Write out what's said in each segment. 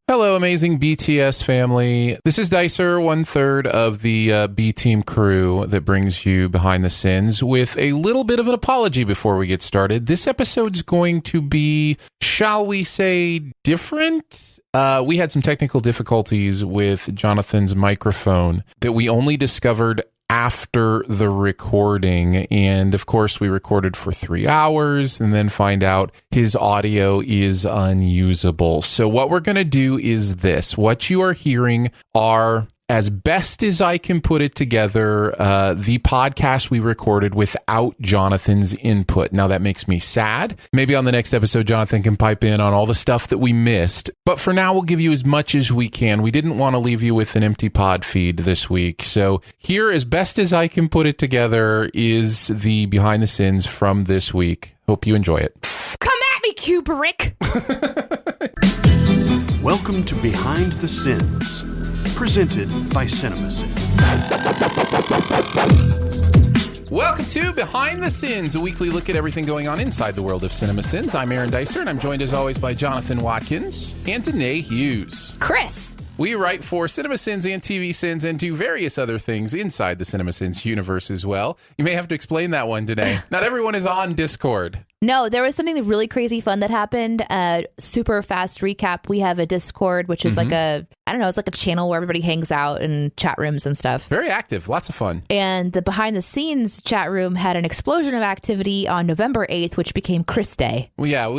Hello, amazing BTS family. This is Dicer, one-third of the B-Team crew that brings you Behind the Sins with a little bit of an apology before we get started. This episode's going to be, shall we say, different? We had some technical difficulties with Jonathan's microphone that we only discovered after the recording. And of course, we recorded for 3 hours and then find out his audio is unusable. So what we're going to do is this. What you are hearing are, as best as I can put it together, the podcast we recorded without Jonathan's input. Now, that makes me sad. Maybe on the next episode, Jonathan can pipe in on all the stuff that we missed. But for now, we'll give you as much as we can. We didn't want to leave you with an empty pod feed this week. So here, as best as I can put it together, is the Behind the Sins from this week. Hope you enjoy it. Come at me, Kubrick! Welcome to Behind the Sins, presented by CinemaSins. Welcome to Behind the Sins, a weekly look at everything going on inside the world of CinemaSins. I'm Aaron Dicer, and I'm joined as always by Jonathan Watkins and Danae Hughes. Chris! We write for CinemaSins and TV Sins and do various other things inside the CinemaSins universe as well. You may have to explain that one, Danae. Not everyone is on Discord. No, there was something really crazy fun that happened. Super fast recap. We have a Discord, which is like it's like a channel where everybody hangs out in chat rooms and stuff. Very active. Lots of fun. And the behind the scenes chat room had an explosion of activity on November 8th, which became Chris Day. Well, yeah,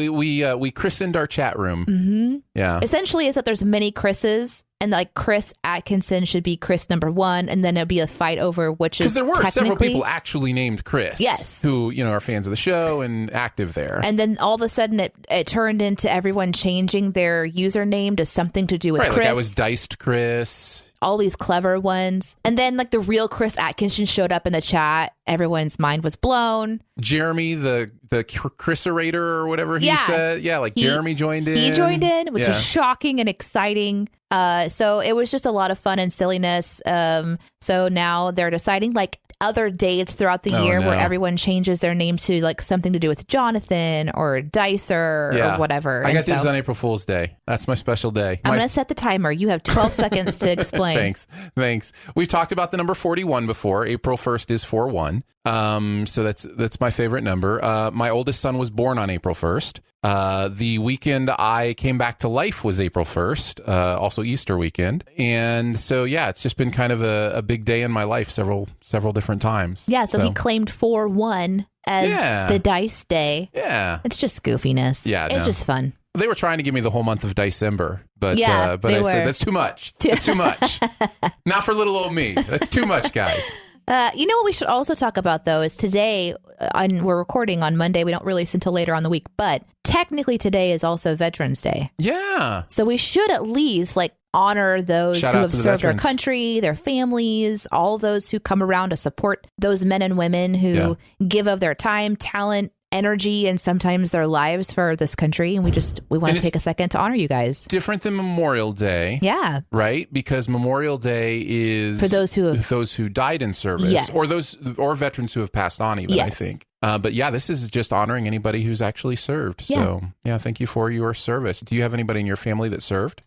we christened our chat room. Mm-hmm. Yeah. Essentially, it's that there's many Chris's. And like Chris Atkinson should be Chris number 1, and then it'll be a fight over which is because there were several people actually named Chris, yes, who are fans of the show and active there. And then all of a sudden it turned into everyone changing their username to something to do with Chris. Like I was Diced Chris. All these clever ones. And then like the real Chris Atkinson showed up in the chat. Everyone's mind was blown. Jeremy, the Chriserator or whatever he said. Yeah, Jeremy joined in. He joined in, which was shocking and exciting. So it was just a lot of fun and silliness. So now they're deciding like other dates throughout the year where everyone changes their name to like something to do with Jonathan or Dicer or whatever. I got dibs on April Fool's Day. That's my special day. I'm going to set the timer. You have 12 seconds to explain. Thanks. We've talked about the number 41 before. April 1st is 4-1. So that's my favorite number. My oldest son was born on April 1st. The weekend I came back to life was April 1st, also Easter weekend. And so, it's just been kind of a big day in my life several different times. Yeah, so he claimed 4-1 as the dice day. Yeah. It's just goofiness. Yeah, it's just fun. They were trying to give me the whole month of December, but I said, that's too much. That's too much. Not for little old me. That's too much, guys. You know what we should also talk about, though, is today, we're recording on Monday. We don't release until later on the week, but technically today is also Veterans Day. Yeah. So we should at least honor those who have served our country, their families, all those who come around to support those men and women who give of their time, talent, energy, and sometimes their lives for this country. And we want to take a second to honor you guys. Different than Memorial Day. Yeah. Right? Because Memorial Day is for those who died in service, or veterans who have passed on even, I think. But this is just honoring anybody who's actually served. So thank you for your service. Do you have anybody in your family that served?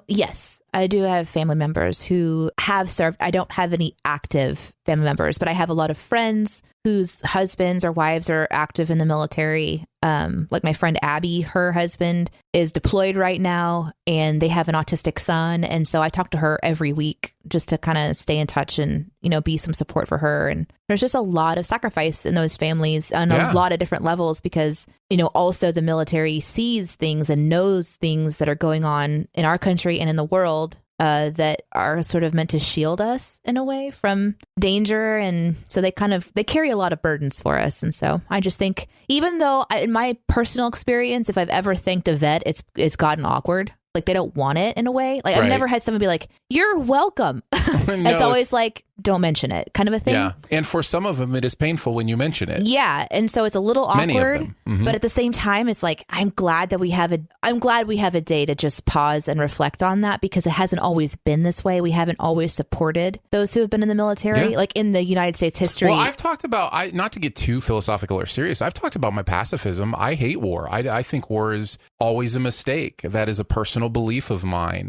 Yes, I do have family members who have served. I don't have any active family members, but I have a lot of friends whose husbands or wives are active in the military. Like my friend Abby, her husband is deployed right now and they have an autistic son. And so I talk to her every week just to kind of stay in touch and, be some support for her. And there's just a lot of sacrifice in those families on a lot of different levels because, also the military sees things and knows things that are going on in our country and in the world that are sort of meant to shield us in a way from danger. And so they carry a lot of burdens for us. And so I just think, even though in my personal experience, if I've ever thanked a vet, it's gotten awkward. Like they don't want it in a way. Like I've never had someone be like, "You're welcome." It's always like, don't mention it kind of a thing. Yeah. And for some of them, it is painful when you mention it. Yeah. And so it's a little Many of awkward, them. Mm-hmm. but at the same time, it's like, I'm glad we have a day to just pause and reflect on that, because it hasn't always been this way. We haven't always supported those who have been in the military, like in the United States history. Well, I've talked about, not to get too philosophical or serious, I've talked about my pacifism. I hate war. I think war is always a mistake. That is a personal belief of mine.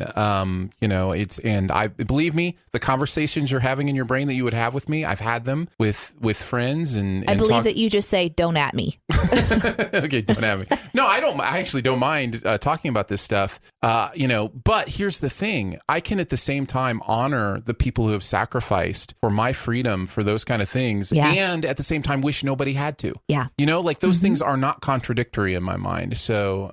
Believe me, the conversations you're having in your brain that you would have with me, I've had them with friends, and I believe that you just say, "Don't at me." Okay, don't at me. No, I don't. I actually don't mind talking about this stuff. But here's the thing: I can at the same time honor the people who have sacrificed for my freedom, for those kind of things, and at the same time wish nobody had to. Yeah, those things are not contradictory in my mind. So,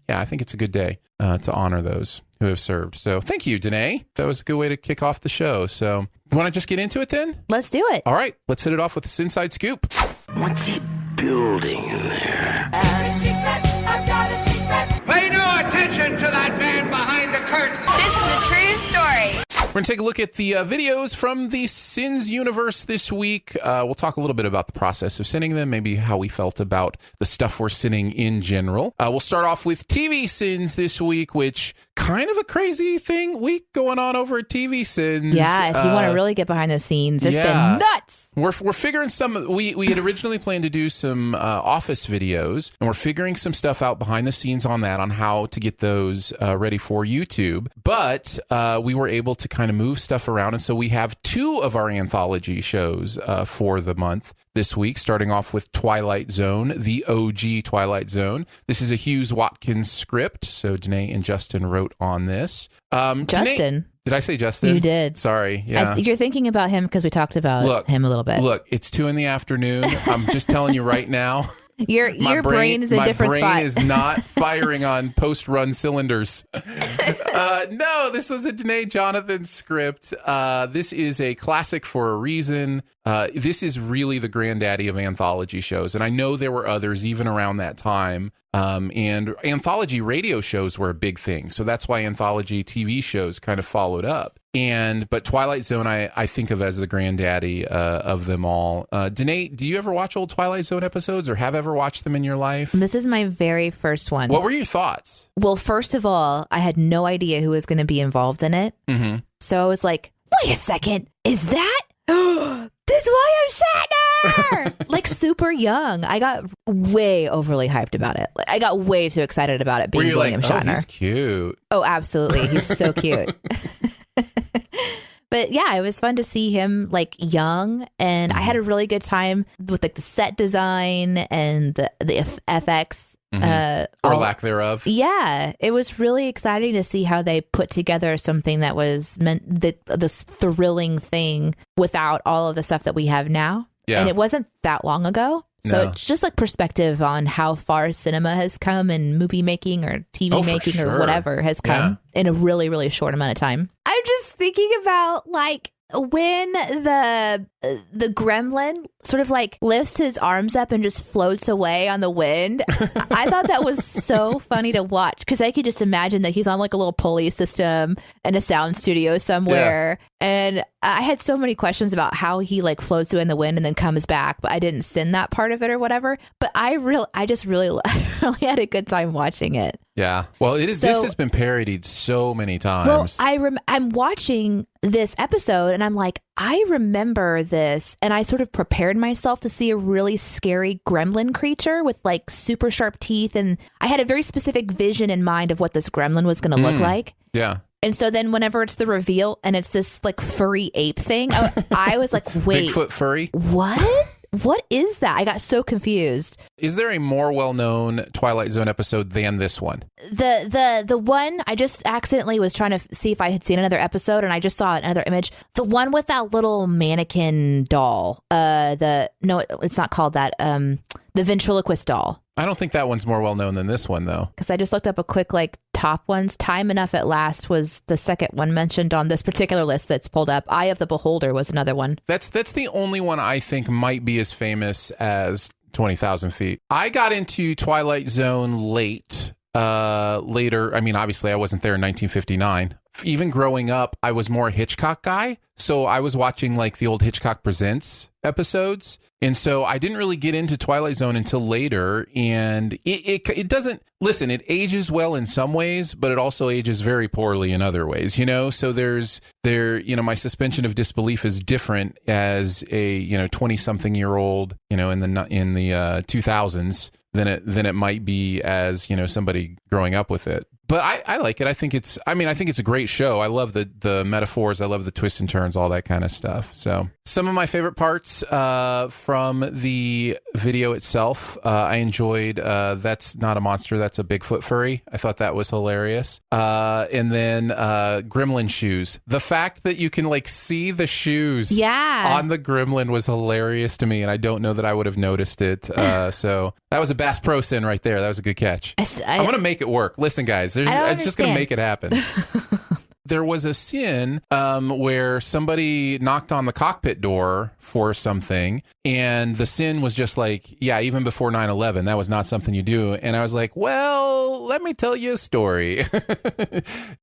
I think it's a good day to honor those who have served. So thank you, Danae. That was a good way to kick off the show. So you want to just get into it then? Let's do it. All right, let's hit it off with the SinSide Scoop. What's he building in there? I've got a secret. Pay no attention to that man behind the curtain. This is a true story. We're going to take a look at the videos from the Sins universe this week. We'll talk a little bit about the process of sinning them, maybe how we felt about the stuff we're sinning in general. We'll start off with TV Sins this week, which kind of a crazy week going on over at TV Sins. Yeah, if you want to really get behind the scenes, it's been nuts. We're figuring we had originally planned to do some office videos, and we're figuring some stuff out behind the scenes on how to get those ready for YouTube. But we were able to kind of move stuff around, and so we have 2 of our anthology shows for the month this week, starting off with Twilight Zone, the OG Twilight Zone. This is a Hughes Watkins script, so Danae and Justin wrote on this. Justin. Danae, did I say Justin? You did. Sorry. Yeah. You're thinking about him because we talked about him a little bit. Look, it's 2 p.m. I'm just telling you right now. Your brain is in a different spot. My brain is not firing on post-run cylinders. No, this was a Danae Jonathan script. This is a classic for a reason. This is really the granddaddy of anthology shows. And I know there were others even around that time. And anthology radio shows were a big thing. So that's why anthology TV shows kind of followed up. But Twilight Zone, I think of as the granddaddy of them all. Danae, do you ever watch old Twilight Zone episodes or have ever watched them in your life? This is my very first one. What were your thoughts? Well, first of all, I had no idea who was going to be involved in it. Mm-hmm. So I was like, wait a second, is that? This William Shatner! Like super young. I got way overly hyped about it. I got way too excited about it being William Shatner. Oh, he's cute. Oh, absolutely. He's so cute. But yeah, it was fun to see him like young, and I had a really good time with like the set design and the FX. Or lack thereof. Yeah, it was really exciting to see how they put together something that was meant this thrilling thing without all of the stuff that we have now. Yeah. And it wasn't that long ago. So it's just like perspective on how far cinema has come and movie making or TV making or whatever has come in a really, really short amount of time. I'm just thinking about like when the gremlin sort of like lifts his arms up and just floats away on the wind. I thought that was so funny to watch because I could just imagine that he's on like a little pulley system in a sound studio somewhere. Yeah. And I had so many questions about how he like floats away in the wind and then comes back, but I didn't send that part of it or whatever. But I just really had a good time watching it. Yeah. Well, it is. This has been parodied so many times. Well, I'm watching this episode and I'm like, I remember this, and I sort of prepared myself to see a really scary gremlin creature with like super sharp teeth, and I had a very specific vision in mind of what this gremlin was going to look like. Yeah. And so then whenever it's the reveal and it's this like furry ape thing, I was like, wait. Bigfoot furry? What? What is that? I got so confused. Is there a more well-known Twilight Zone episode than this one? The one, I just accidentally was trying to see if I had seen another episode, and I just saw another image. The one with that little mannequin doll. No, it's not called that. The ventriloquist doll. I don't think that one's more well-known than this one, though. Because I just looked up a quick, like, top ones. Time Enough at Last was the second one mentioned on this particular list that's pulled up. Eye of the Beholder was another one. That's the only one I think might be as famous as 20,000 Feet. I got into Twilight Zone later. I mean, obviously, I wasn't there in 1959. even growing up, I was more a Hitchcock guy. So I was watching like the old Hitchcock Presents episodes. And so I didn't really get into Twilight Zone until later. And it doesn't, listen, it ages well in some ways, but it also ages very poorly in other ways, you know? So my suspension of disbelief is different as a, 20-something year old, in the 2000s than it might be as, somebody growing up with it. But I like it. I think it's a great show. I love the metaphors. I love the twists and turns, all that kind of stuff. So some of my favorite parts from the video itself, I enjoyed That's Not a Monster, That's a Bigfoot Furry. I thought that was hilarious. And then Gremlin shoes. The fact that you can like see the shoes on the Gremlin was hilarious to me. And I don't know that I would have noticed it. So that was a Bass Pro Sin right there. That was a good catch. I'm going to make it work. Listen, guys. It's just going to make it happen. There was a sin where somebody knocked on the cockpit door for something, and the sin was just like, yeah, even before 9/11, that was not something you do. And I was like, well, let me tell you a story.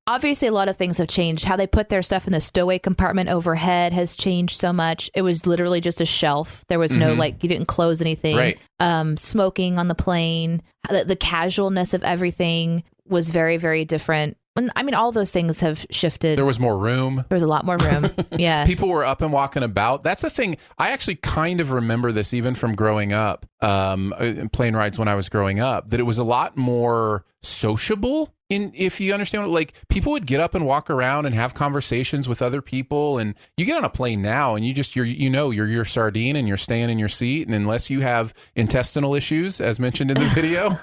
Obviously, a lot of things have changed. How they put their stuff in the stowaway compartment overhead has changed so much. It was literally just a shelf. There was no, you didn't close anything. Right. Smoking on the plane, the casualness of everything was very, very different. I mean, all those things have shifted. There was more room. There was a lot more room. Yeah. People were up and walking about. That's the thing. I actually kind of remember this even from growing up, plane rides when I was growing up, that it was a lot more sociable. If you understand, like people would get up and walk around and have conversations with other people, and you get on a plane now and you're your sardine and you're staying in your seat, and unless you have intestinal issues, as mentioned in the video,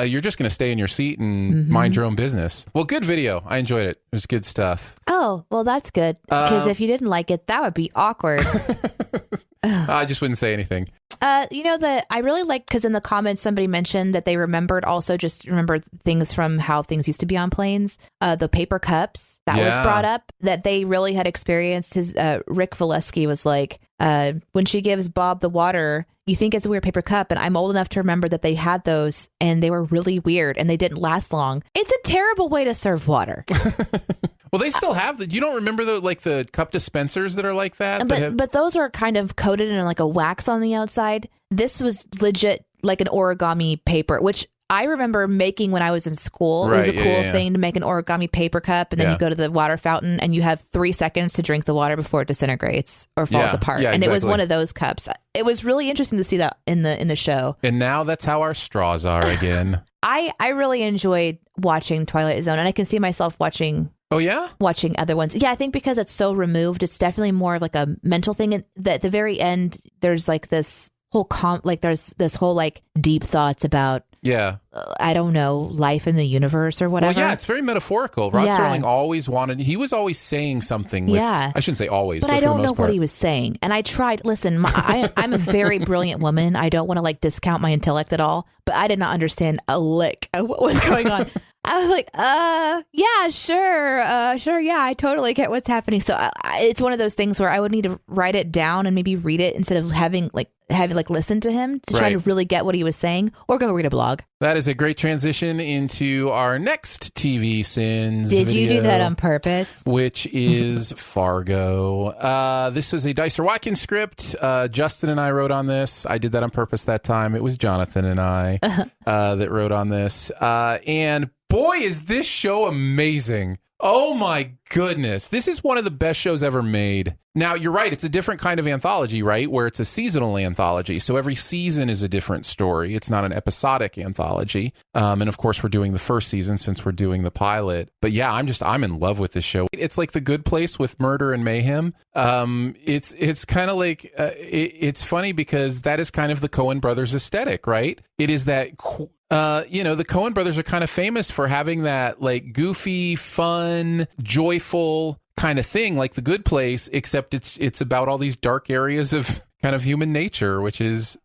you're just going to stay in your seat and mind your own business. Well, good video. I enjoyed it. It was good stuff. Oh, well, that's good, because if you didn't like it, that would be awkward. I just wouldn't say anything. That I really liked, because in the comments somebody mentioned that they remembered things from how things used to be on planes. The paper cups that was brought up, that they really had experienced. Rick Valesky was like, when she gives Bob the water, you think it's a weird paper cup, and I'm old enough to remember that they had those and they were really weird and they didn't last long. It's a terrible way to serve water. Well, they still have you don't remember the cup dispensers that are like that? But those are kind of coated in like a wax on the outside. This was legit like an origami paper, which I remember making when I was in school. It was a cool thing to make an origami paper cup, and then you go to the water fountain and you have 3 seconds to drink the water before it disintegrates or falls apart. Yeah, and it was one of those cups. It was really interesting to see that in the show. And now that's how our straws are again. I really enjoyed watching Twilight Zone, and I can see myself watching. Oh, yeah? Watching other ones. Yeah, I think because it's so removed, it's definitely more of like a mental thing. And at the very end, there's like this whole there's this whole like deep thoughts about, I don't know, life in the universe or whatever. Well, yeah, it's very metaphorical. Rod Serling he was always saying something. I shouldn't say always, but I for don't the most know part. what he was saying. And I tried, listen, I'm a very brilliant woman. I don't want to like discount my intellect at all, but I did not understand a lick of what was going on. I was like, yeah, sure, yeah, I totally get what's happening. So it's one of those things where I would need to write it down and maybe read it instead of having listen to him to try to really get what he was saying, or go read a blog. That is a great transition into our next TV Sins Did video, you do that on purpose? Which is Fargo. This was a Dicer Watkins script. Justin and I wrote on this. I did that on purpose that time. It was Jonathan and I that wrote on this. And boy, is this show amazing. Oh my goodness. This is one of the best shows ever made. Now, you're right. It's a different kind of anthology, right? Where it's a seasonal anthology. So every season is a different story. It's not an episodic anthology. And of course, we're doing the first season since we're doing the pilot. But yeah, I'm in love with this show. It's like The Good Place with murder and mayhem. It's kind of like, it's funny because that is kind of the Coen brothers aesthetic, right? It is that, the Coen brothers are kind of famous for having that like goofy, fun, joyful kind of thing, like The Good Place, except it's about all these dark areas of kind of human nature, which is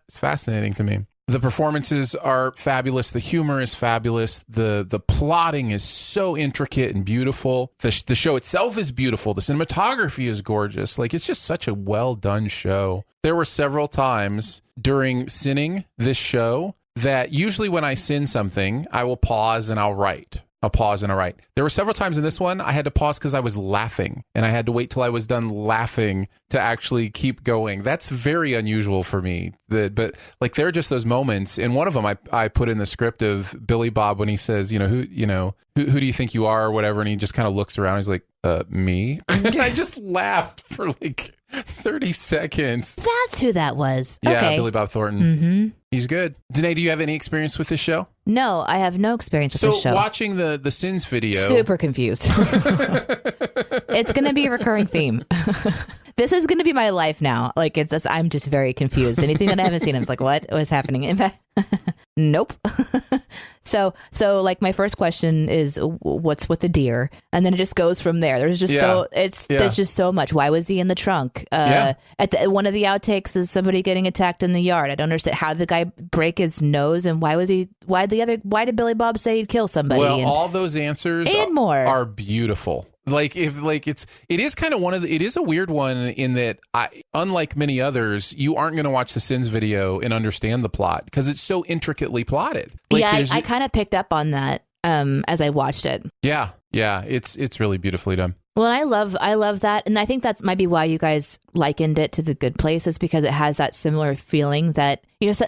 fascinating to me. The performances are fabulous. The humor is fabulous. The plotting is so intricate and beautiful. The show itself is beautiful. The cinematography is gorgeous. Like, it's just such a well done show. There were several times during sinning this show that usually when I sin something, I will pause and I'll write a pause and a write. There were several times in this one I had to pause because I was laughing, and I had to wait till I was done laughing to actually keep going. That's very unusual for me. But like there are just those moments. And one of them I put in the script of Billy Bob when he says, who do you think you are or whatever, and he just kind of looks around. He's like, me. And I just laughed for like 30 seconds. That's who that was. Yeah, okay. Billy Bob Thornton. Mm-hmm. He's good. Danae, do you have any experience with this show? No, I have no experience with this show. So watching the Sins video. Super confused. It's going to be a recurring theme. This is going to be my life now. Like I'm just very confused. Anything that I haven't seen, I'm just like, what's happening? In fact, nope. So like my first question is what's with the deer? And then it just goes from there. There's just there's just so much. Why was he in the trunk? At one of the outtakes is somebody getting attacked in the yard. I don't understand how did the guy break his nose, and why did Billy Bob say he'd kill somebody? Well, all those answers and more are beautiful. It is kind of it is a weird one in that unlike many others, you aren't going to watch the Sins video and understand the plot because it's so intricately plotted. I kind of picked up on that as I watched it. Yeah, it's really beautifully done. Well, and I love that, and I think that might be why you guys likened it to The Good Place, is because it has that similar feeling that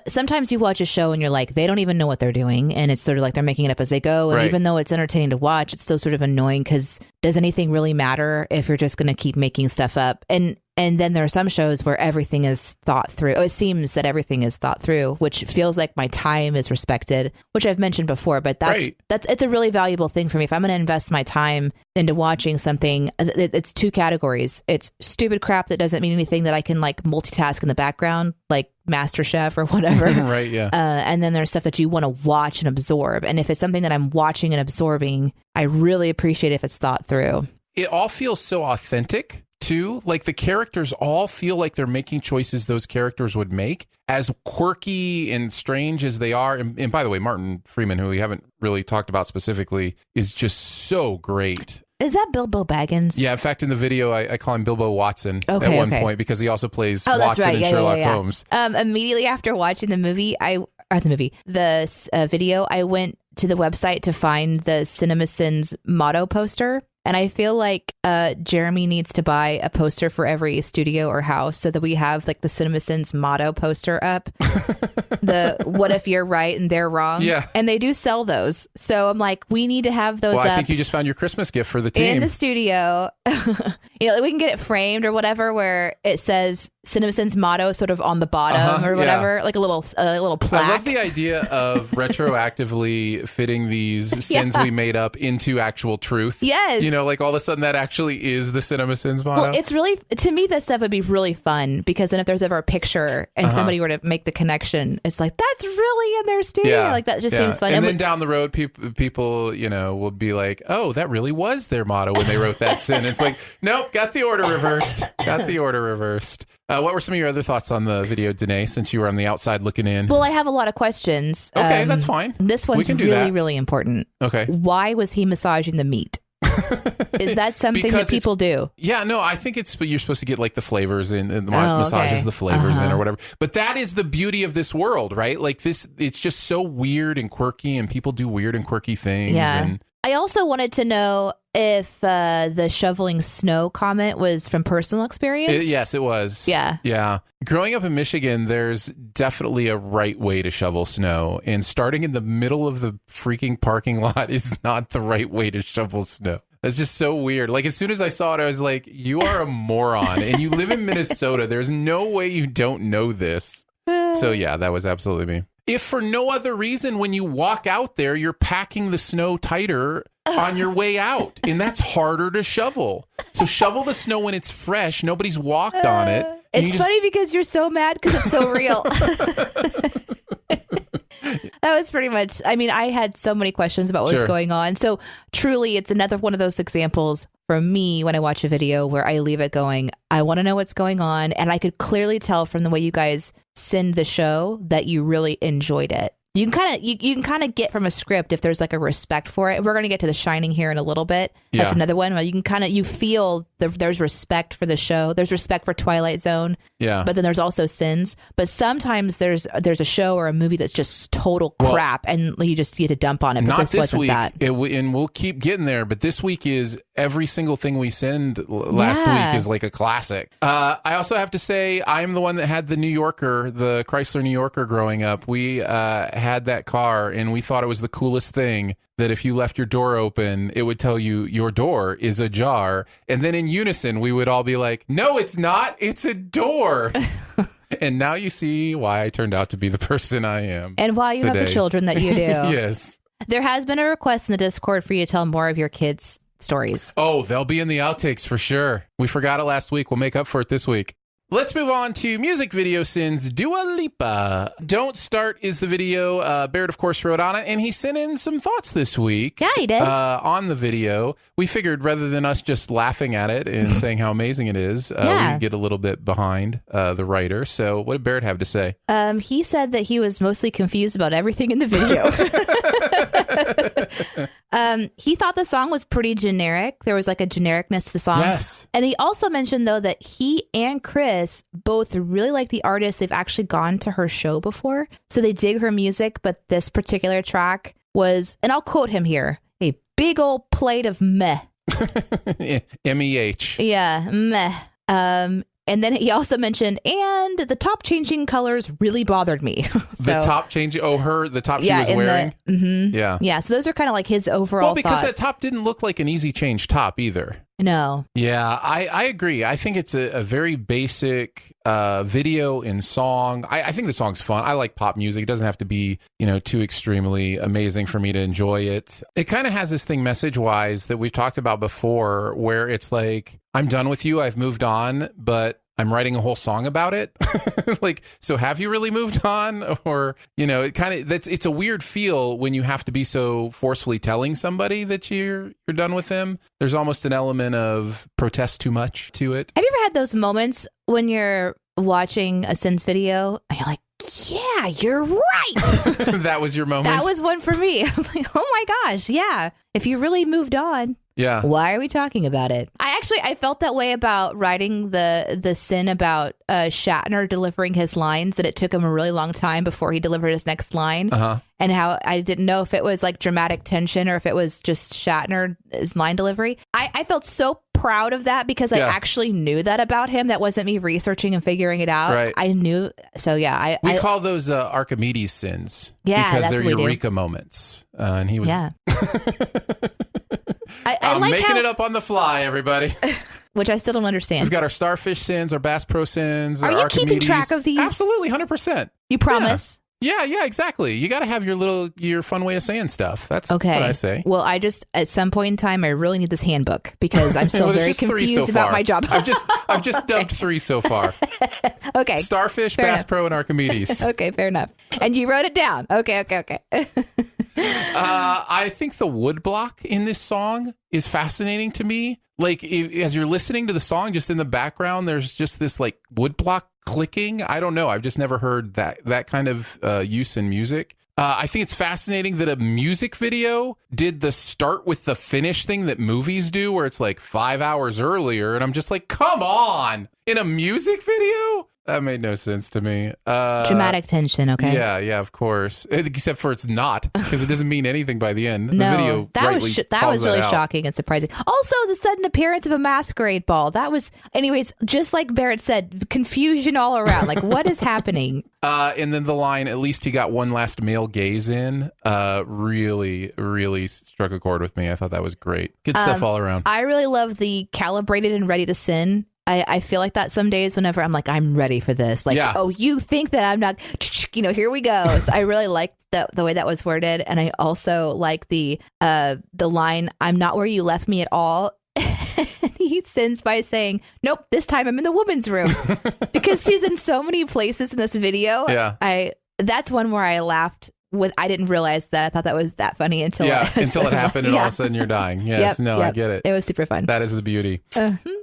sometimes you watch a show and you're like, they don't even know what they're doing, and it's sort of like they're making it up as they go. And right. Even though it's entertaining to watch, it's still sort of annoying because does anything really matter if you're just going to keep making stuff up? And then there are some shows where everything is thought through. It seems that everything is thought through, which feels like my time is respected, which I've mentioned before. But it's a really valuable thing for me. If I'm going to invest my time into watching something, it's two categories. It's stupid crap that doesn't mean anything that I can like multitask in the background, like MasterChef or whatever. Right, yeah. And then there's stuff that you want to watch and absorb. And if it's something that I'm watching and absorbing, I really appreciate if it's thought through. It all feels so authentic. Too, like the characters all feel like they're making choices those characters would make, as quirky and strange as they are. And by the way, Martin Freeman, who we haven't really talked about specifically, is just so great. Is that Bilbo Baggins? Yeah, in fact, in the video, I call him Bilbo Watson at one point because he also plays Watson in Sherlock Holmes. Immediately after watching the movie, the video, I went to the website to find the CinemaSins motto poster. And I feel like Jeremy needs to buy a poster for every studio or house so that we have like the CinemaSins motto poster up. The what if you're right and they're wrong? Yeah. And they do sell those. So I'm like, we need to have those up. I think you just found your Christmas gift for the team. In the studio. We can get it framed or whatever where it says CinemaSins motto sort of on the bottom or whatever, like a little plaque. I love the idea of retroactively fitting these sins we made up into actual truth. Yes. Like all of a sudden that actually is the CinemaSins motto. Well, it's really, to me, that stuff would be really fun because then if there's ever a picture and somebody were to make the connection, it's like, that's really in their studio. Yeah. Like that just seems fun. And then down the road, people, will be like, oh, that really was their motto when they wrote that sin. It's like, nope, got the order reversed. What were some of your other thoughts on the video, Danae, since you were on the outside looking in? Well, I have a lot of questions. Okay, that's fine. This one's really, really important. Okay. Why was he massaging the meat? Is that something that people do? Yeah, no, I think you're supposed to get like the flavors in the massages, the flavors in or whatever. But that is the beauty of this world, right? Like it's just so weird and quirky, and people do weird and quirky things. Yeah. And I also wanted to know if the shoveling snow comment was from personal experience. Yes, it was. Yeah. Growing up in Michigan, there's definitely a right way to shovel snow, and starting in the middle of the freaking parking lot is not the right way to shovel snow. That's just so weird. Like, as soon as I saw it, I was like, you are a moron, and you live in Minnesota. There's no way you don't know this. So, yeah, that was absolutely me. If for no other reason, when you walk out there, you're packing the snow tighter on your way out, and that's harder to shovel. So shovel the snow when it's fresh. Nobody's walked on it. It's funny because you're so mad because it's so real. That was pretty much, I had so many questions about what was going on. So truly, it's another one of those examples for me when I watch a video where I leave it going, I want to know what's going on. And I could clearly tell from the way you guys send the show that you really enjoyed it. You can kind of get from a script if there's like a respect for it. We're going to get to The Shining here in a little bit. Yeah. That's another one where you feel there's respect for the show. There's respect for Twilight Zone. Yeah. But then there's also sins. But sometimes there's a show or a movie that's just total crap, and you just get to dump on it. But not this wasn't week, that. and we'll keep getting there. But this week is every single thing we send last week is like a classic. I also have to say I'm the one that had the New Yorker, the Chrysler New Yorker growing up. We had that car, and we thought it was the coolest thing. That if you left your door open, it would tell you your door is ajar. And then in unison, we would all be like, no, it's not. It's a door. And now you see why I turned out to be the person I am. And why you have the children that you do. Yes. There has been a request in the Discord for you to tell more of your kids' stories. Oh, they'll be in the outtakes for sure. We forgot it last week. We'll make up for it this week. Let's move on to music video sins. Dua Lipa. Don't Start is the video. Barrett, of course, wrote on it, and he sent in some thoughts this week. Yeah, he did. On the video. We figured rather than us just laughing at it and saying how amazing it is, we get a little bit behind the writer. So what did Barrett have to say? He said that he was mostly confused about everything in the video. He thought the song was pretty generic. There was like a genericness to the song. Yes. And he also mentioned, though, that he and Chris both really like the artist. They've actually gone to her show before, so they dig her music. But this particular track was, and I'll quote him here, a big old plate of meh. MEH. Yeah, meh. And then he also mentioned, and the top changing colors really bothered me. The top changing, the top she was wearing? Yeah, so those are kind of like his overall because thoughts. that top didn't look like an easy change top either. No. Yeah, I agree. I think it's a very basic video and song. I think the song's fun. I like pop music. It doesn't have to be, too extremely amazing for me to enjoy it. It kind of has this thing message-wise that we've talked about before where it's like, I'm done with you. I've moved on, but I'm writing a whole song about it. Like, so have you really moved on? Or, it kind of, it's a weird feel when you have to be so forcefully telling somebody that you're done with them. There's almost an element of protest too much to it. Have you ever had those moments when you're watching a Sins video and you're like, yeah, you're right. That was your moment? That was one for me. I was like, oh my gosh, yeah. If you really moved on. Yeah. Why are we talking about it? I felt that way about writing the sin about Shatner delivering his lines, that it took him a really long time before he delivered his next line. Uh-huh. And how I didn't know if it was like dramatic tension or if it was just Shatner's line delivery. I felt so proud of that because I actually knew that about him. That wasn't me researching and figuring it out. Right. I knew. So yeah. We call those Archimedes sins. Yeah, because that's they're what we eureka moments. And he was... Yeah. I'm like making it up on the fly, everybody. Which I still don't understand. We've got our starfish sins, our Bass Pro sins, our Are you Archimedes. keeping track of these? Absolutely, 100%. You promise? Yeah, exactly. You got to have your fun way of saying stuff. That's okay. what I say. Well, at some point in time, I really need this handbook because I'm still very confused about my job. I've just dumped 3 so far. Okay. Starfish, Fair Bass enough. Pro, and Archimedes. Okay, fair enough. And you wrote it down. Okay. I think the woodblock in this song is fascinating to me. Like, as you're listening to the song, just in the background, there's just this like woodblock clicking. I don't know. I've just never heard that kind of use in music. I think it's fascinating that a music video did the start with the finish thing that movies do, where it's like 5 hours earlier. And I'm just like, come on, in a music video? That made no sense to me. Dramatic tension, okay? Yeah, of course. Except for it's not, because it doesn't mean anything by the end. No, the video that was really shocking and surprising. Also, the sudden appearance of a masquerade ball. That was, anyways, just like Barrett said, confusion all around. Like, what is happening? And then the line, at least he got one last male gaze in, really, really struck a chord with me. I thought that was great. Good stuff all around. I really love the calibrated and ready to sin. I feel like that some days whenever I'm like, I'm ready for this. Like, oh, you think that I'm not, here we go. So I really liked the way that was worded. And I also like the line, I'm not where you left me at all. He sins by saying, nope, this time I'm in the woman's room. Because she's in so many places in this video. Yeah. That's one where I laughed I didn't realize that. I thought that was that funny until it happened and all of a sudden you're dying. Yes, I get it. It was super fun. That is the beauty.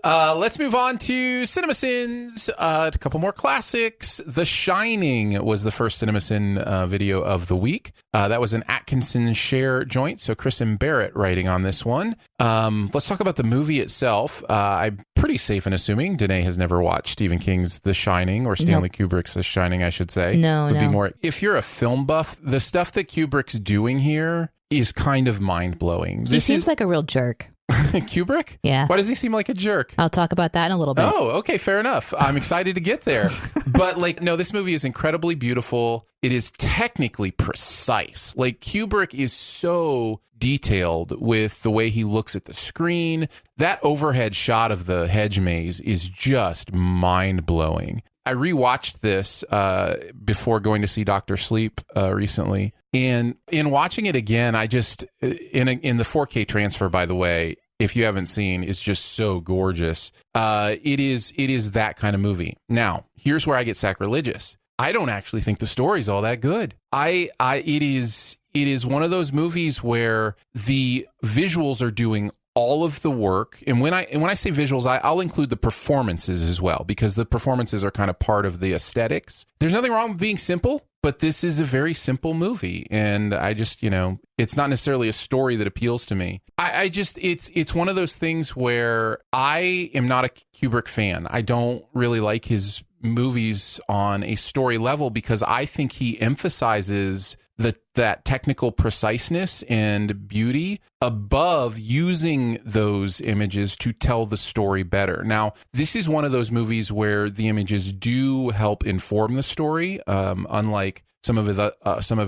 Let's move on to CinemaSins. A couple more classics. The Shining was the first CinemaSin video of the week. That was an Atkinson share joint. So Chris and Barrett writing on this one. Let's talk about the movie itself. I'm pretty safe in assuming Danae has never watched Stephen King's The Shining, or Stanley Kubrick's The Shining, I should say. No. Be more. If you're a film buff, the stuff that Kubrick's doing here is kind of mind-blowing. He seems like a real jerk. Kubrick? Yeah. Why does he seem like a jerk? I'll talk about that in a little bit. Oh, okay, fair enough. I'm excited to get there. But no, this movie is incredibly beautiful. It is technically precise. Kubrick is so detailed with the way he looks at the screen. That overhead shot of the hedge maze is just mind-blowing. I rewatched this before going to see Dr. Sleep recently. And in watching it again, I just, in the 4K transfer, by the way, if you haven't seen, it's just so gorgeous. It is that kind of movie. Now, here's where I get sacrilegious. I don't actually think the story's all that good. It is one of those movies where the visuals are doing all of the work. And when I say visuals, I'll include the performances as well, because the performances are kind of part of the aesthetics. There's nothing wrong with being simple, but this is a very simple movie. And I just, it's not necessarily a story that appeals to me. It's one of those things where I am not a Kubrick fan. I don't really like his movies on a story level because I think he emphasizes that technical preciseness and beauty above using those images to tell the story better. Now, this is one of those movies where the images do help inform the story, unlike some of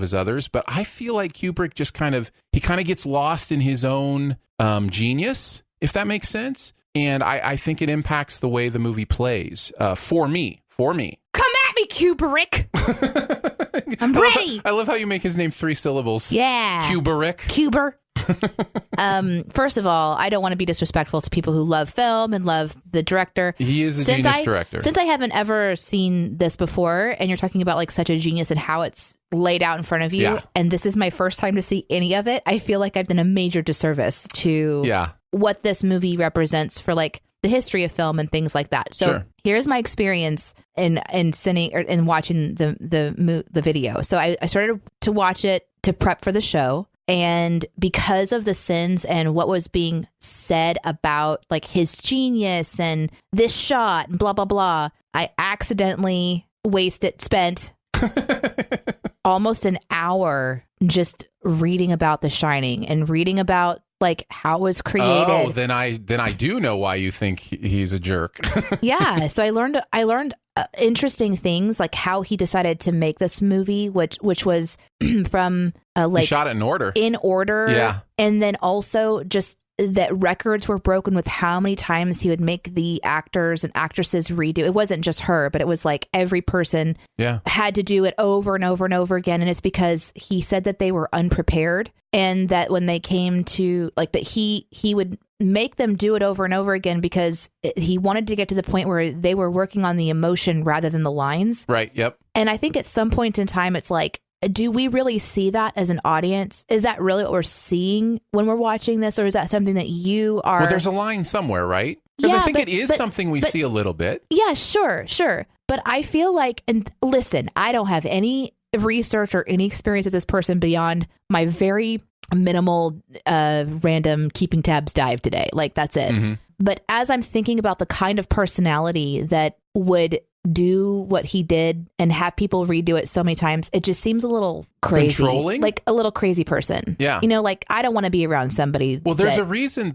his others. But I feel like Kubrick just kind of gets lost in his own genius, if that makes sense. And I think it impacts the way the movie plays for me. Come at me, Kubrick. I'm ready. I love how you make his name 3 syllables. Yeah. Kubrick. First of all, I don't want to be disrespectful to people who love film and love the director. He is a genius director. Since I haven't ever seen this before, and you're talking about such a genius and how it's laid out in front of you, and this is my first time to see any of it, I feel like I've done a major disservice to what this movie represents for the history of film and things like that. So here's my experience in watching the video. So I started to watch it to prep for the show. And because of the sins and what was being said about his genius and this shot and blah, blah, blah, I accidentally spent almost an hour just reading about The Shining and reading about how it was created. Oh, then I do know why you think he's a jerk. Yeah. So I learned interesting things, like how he decided to make this movie, which was from he shot it in order. Yeah. And then also just that records were broken with how many times he would make the actors and actresses redo. It wasn't just her, but it was every person had to do it over and over and over again. And it's because he said that they were unprepared, and that when they came to that he would make them do it over and over again because he wanted to get to the point where they were working on the emotion rather than the lines. Right. Yep. And I think at some point in time, it's do we really see that as an audience? Is that really what we're seeing when we're watching this? Or is that something that you are... Well, there's a line somewhere, right? Because I think it is something we see a little bit. Yeah, sure. But I feel and listen, I don't have any research or any experience with this person beyond my very minimal random keeping tabs dive today. That's it. Mm-hmm. But as I'm thinking about the kind of personality that would do what he did and have people redo it so many times, it just seems a little crazy. Controlling? A little crazy person. Yeah. I don't want to be around somebody. Well, there's a reason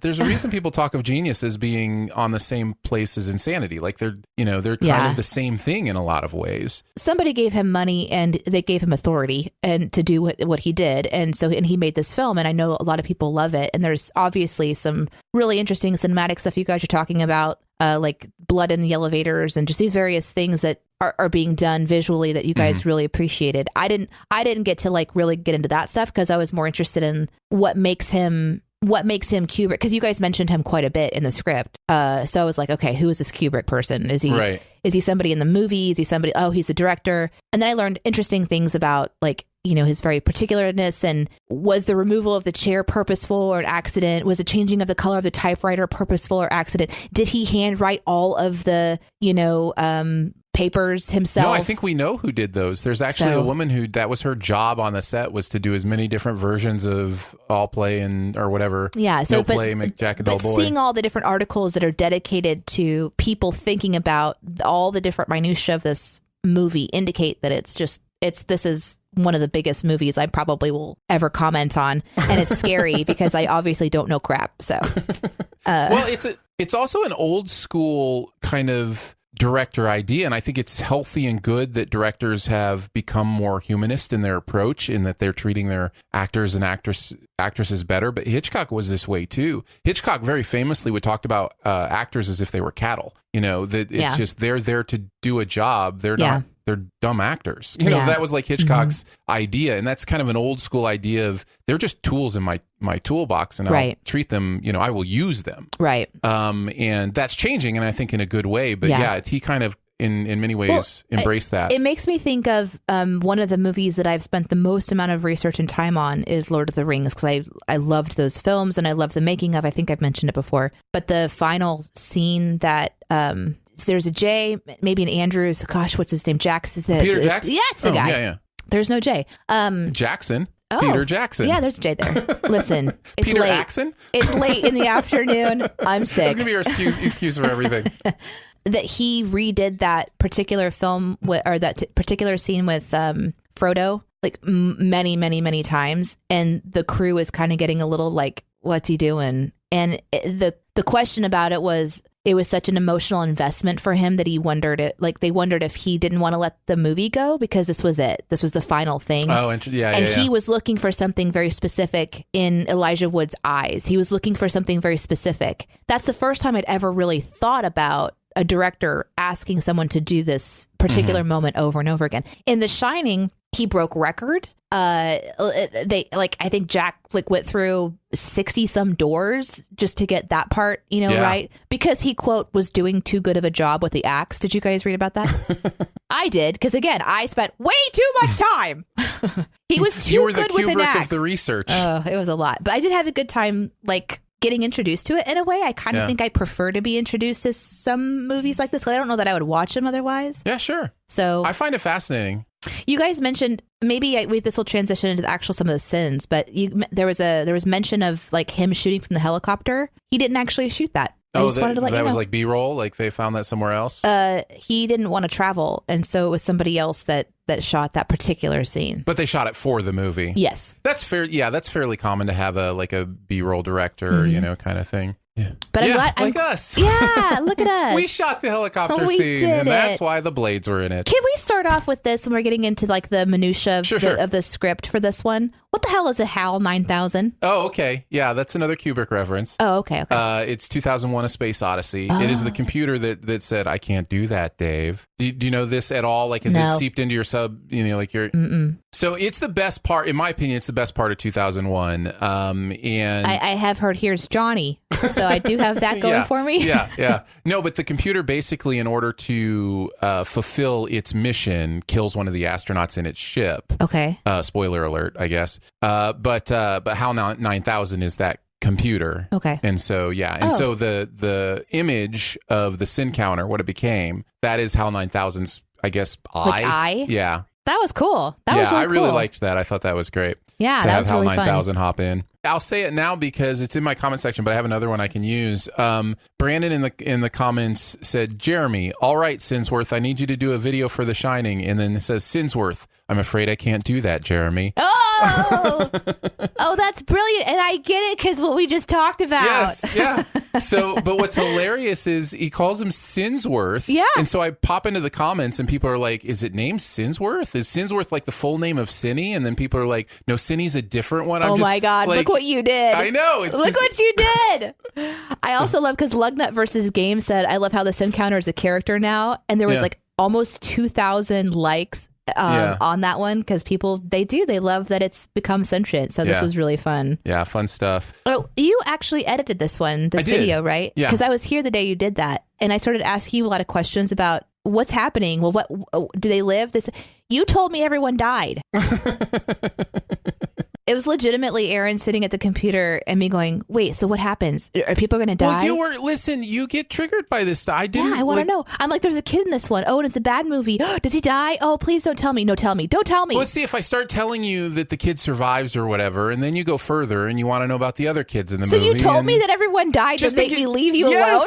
people talk of genius as being on the same place as insanity. They're kind of the same thing in a lot of ways. Somebody gave him money and they gave him authority and to do what he did. And he made this film, and I know a lot of people love it. And there's obviously some really interesting cinematic stuff you guys are talking about, like blood in the elevators and just these various things that are being done visually that you guys really appreciated. I didn't get to really get into that stuff because I was more interested in what makes him what makes him Kubrick, because you guys mentioned him quite a bit in the script. So I was like, okay, who is this Kubrick person? Is he somebody in the movie? Is he somebody? Oh, he's a director. And then I learned interesting things about like, you know, his very particularness, and was the removal of the chair purposeful or an accident? Was the changing of the color of the typewriter purposeful or accident? Did he handwrite all of the, you know, papers himself? No, I think we know who did those. There's actually a woman who, that was her job on the set, was to do as many different versions of All Play and or whatever. Yeah, so No Play, Make Jack a Dull Boy. Seeing all the different articles that are dedicated to people thinking about all the different minutia of this movie indicate that this is one of the biggest movies I probably will ever comment on, and it's scary because I obviously don't know crap. So, well, it's also an old school kind of director idea, and I think it's healthy and good that directors have become more humanist in their approach, in that they're treating their actors and actresses better. But Hitchcock was this way too. Hitchcock very famously would talk about actors as if they were cattle. You know, that it's just they're there to do a job. They're not. They're dumb actors. You know, that was like Hitchcock's idea. And that's kind of an old school idea of they're just tools in my toolbox, and I'll treat them, you know, I will use them. Right. And that's changing, and I think in a good way. But he kind of in many ways embraced that. It makes me think of one of the movies that I've spent the most amount of research and time on is Lord of the Rings, because I loved those films and I loved the making of. I think I've mentioned it before. But the final scene that there's a J, maybe an Andrews. Gosh, what's his name? Peter Jackson? Yes, the guy. Yeah. There's no J. Jackson. Oh, Peter Jackson. Yeah, there's a J there. Listen, it's Peter late. Jackson? It's late in the afternoon. I'm sick. That's going to be your excuse for everything. That he redid that particular film particular scene with Frodo like many, many, many times. And the crew is kind of getting a little like, what's he doing? And the question about it was such an emotional investment for him that they wondered if he didn't want to let the movie go, because this was it. This was the final thing. Oh, he was looking for something very specific in Elijah Wood's eyes. He was looking for something very specific. That's the first time I'd ever really thought about a director asking someone to do this particular moment over and over again. In The Shining, he broke record. I think Jack went through 60 some doors just to get that part, right? Because he, quote, was doing too good of a job with the axe. Did you guys read about that? I did, because again, I spent way too much time. He was too good with an axe. You were the Kubrick of the research. Oh, it was a lot, but I did have a good time, getting introduced to it in a way. I kind of think I prefer to be introduced to some movies like this, because I don't know that I would watch them otherwise. Yeah, sure. So I find it fascinating. You guys mentioned, maybe this will transition into some of the sins, but there was mention of him shooting from the helicopter. He didn't actually shoot that. I just wanted to let you know. That was B-roll? They found that somewhere else? He didn't want to travel, and so it was somebody else that shot that particular scene. But they shot it for the movie. Yes. That's fair. Yeah, that's fairly common to have a B-roll director, kind of thing. Yeah. But I'm glad us. Yeah, look at us. We shot the helicopter scene, and that's why the blades were in it. Can we start off with this when we're getting into the minutia of the script for this one? What the hell is a HAL 9000? Oh, okay. Yeah, that's another Kubrick reference. Oh, okay. It's 2001: A Space Odyssey. Oh. It is the computer that said, "I can't do that, Dave." Do you know this at all? Has it seeped into your sub? Your. Mm-mm. So it's the best part, in my opinion. It's the best part of 2001. And I have heard "Here's Johnny," so I do have that going for me. Yeah. No, but the computer basically, in order to fulfill its mission, kills one of the astronauts in its ship. Okay. Spoiler alert, I guess. But HAL 9000 is that computer. Okay. And so so the image of the sin counter, what it became, that is HAL 9000's, I guess, eye. Yeah. That was cool. That was really I really cool. liked that. I thought that was great. Yeah, to that have was HAL really 9000 fun. hop in. I'll say it now because it's in my comment section, but I have another one I can use. Brandon in the comments said, "Jeremy, all right, Sinsworth, I need you to do a video for The Shining." And then it says, "Sinsworth, I'm afraid I can't do that, Jeremy." Oh, that's brilliant. And I get it because what we just talked about. Yes, yeah. So, but what's hilarious is he calls him Sinsworth. Yeah. And so I pop into the comments and people are like, is it named Sinsworth? Is Sinsworth the full name of Cinny? And then people are like, no, Cinny's a different one. Oh my God. Look what you did. I know. Look what you did. I also love, because Lugnut versus Game said, I love how the Sin Counter is a character now. And there was almost 2,000 likes on that one because people, they love that it's become sentient. So this was really fun. Yeah, fun stuff. Oh, you actually edited this video, right? Yeah. Because I was here the day you did that. And I started asking you a lot of questions about what's happening. Well, what do they live? You told me everyone died. It was legitimately Aaron sitting at the computer and me going, wait, so what happens? Are people going to die? Well, you get triggered by this stuff. I want to know. I'm like, there's a kid in this one. Oh, and it's a bad movie. Does he die? Oh, please don't tell me. No, tell me. Don't tell me. Let's see if I start telling you that the kid survives or whatever, and then you go further and you want to know about the other kids in the movie. So you told me that everyone died to make me leave you alone?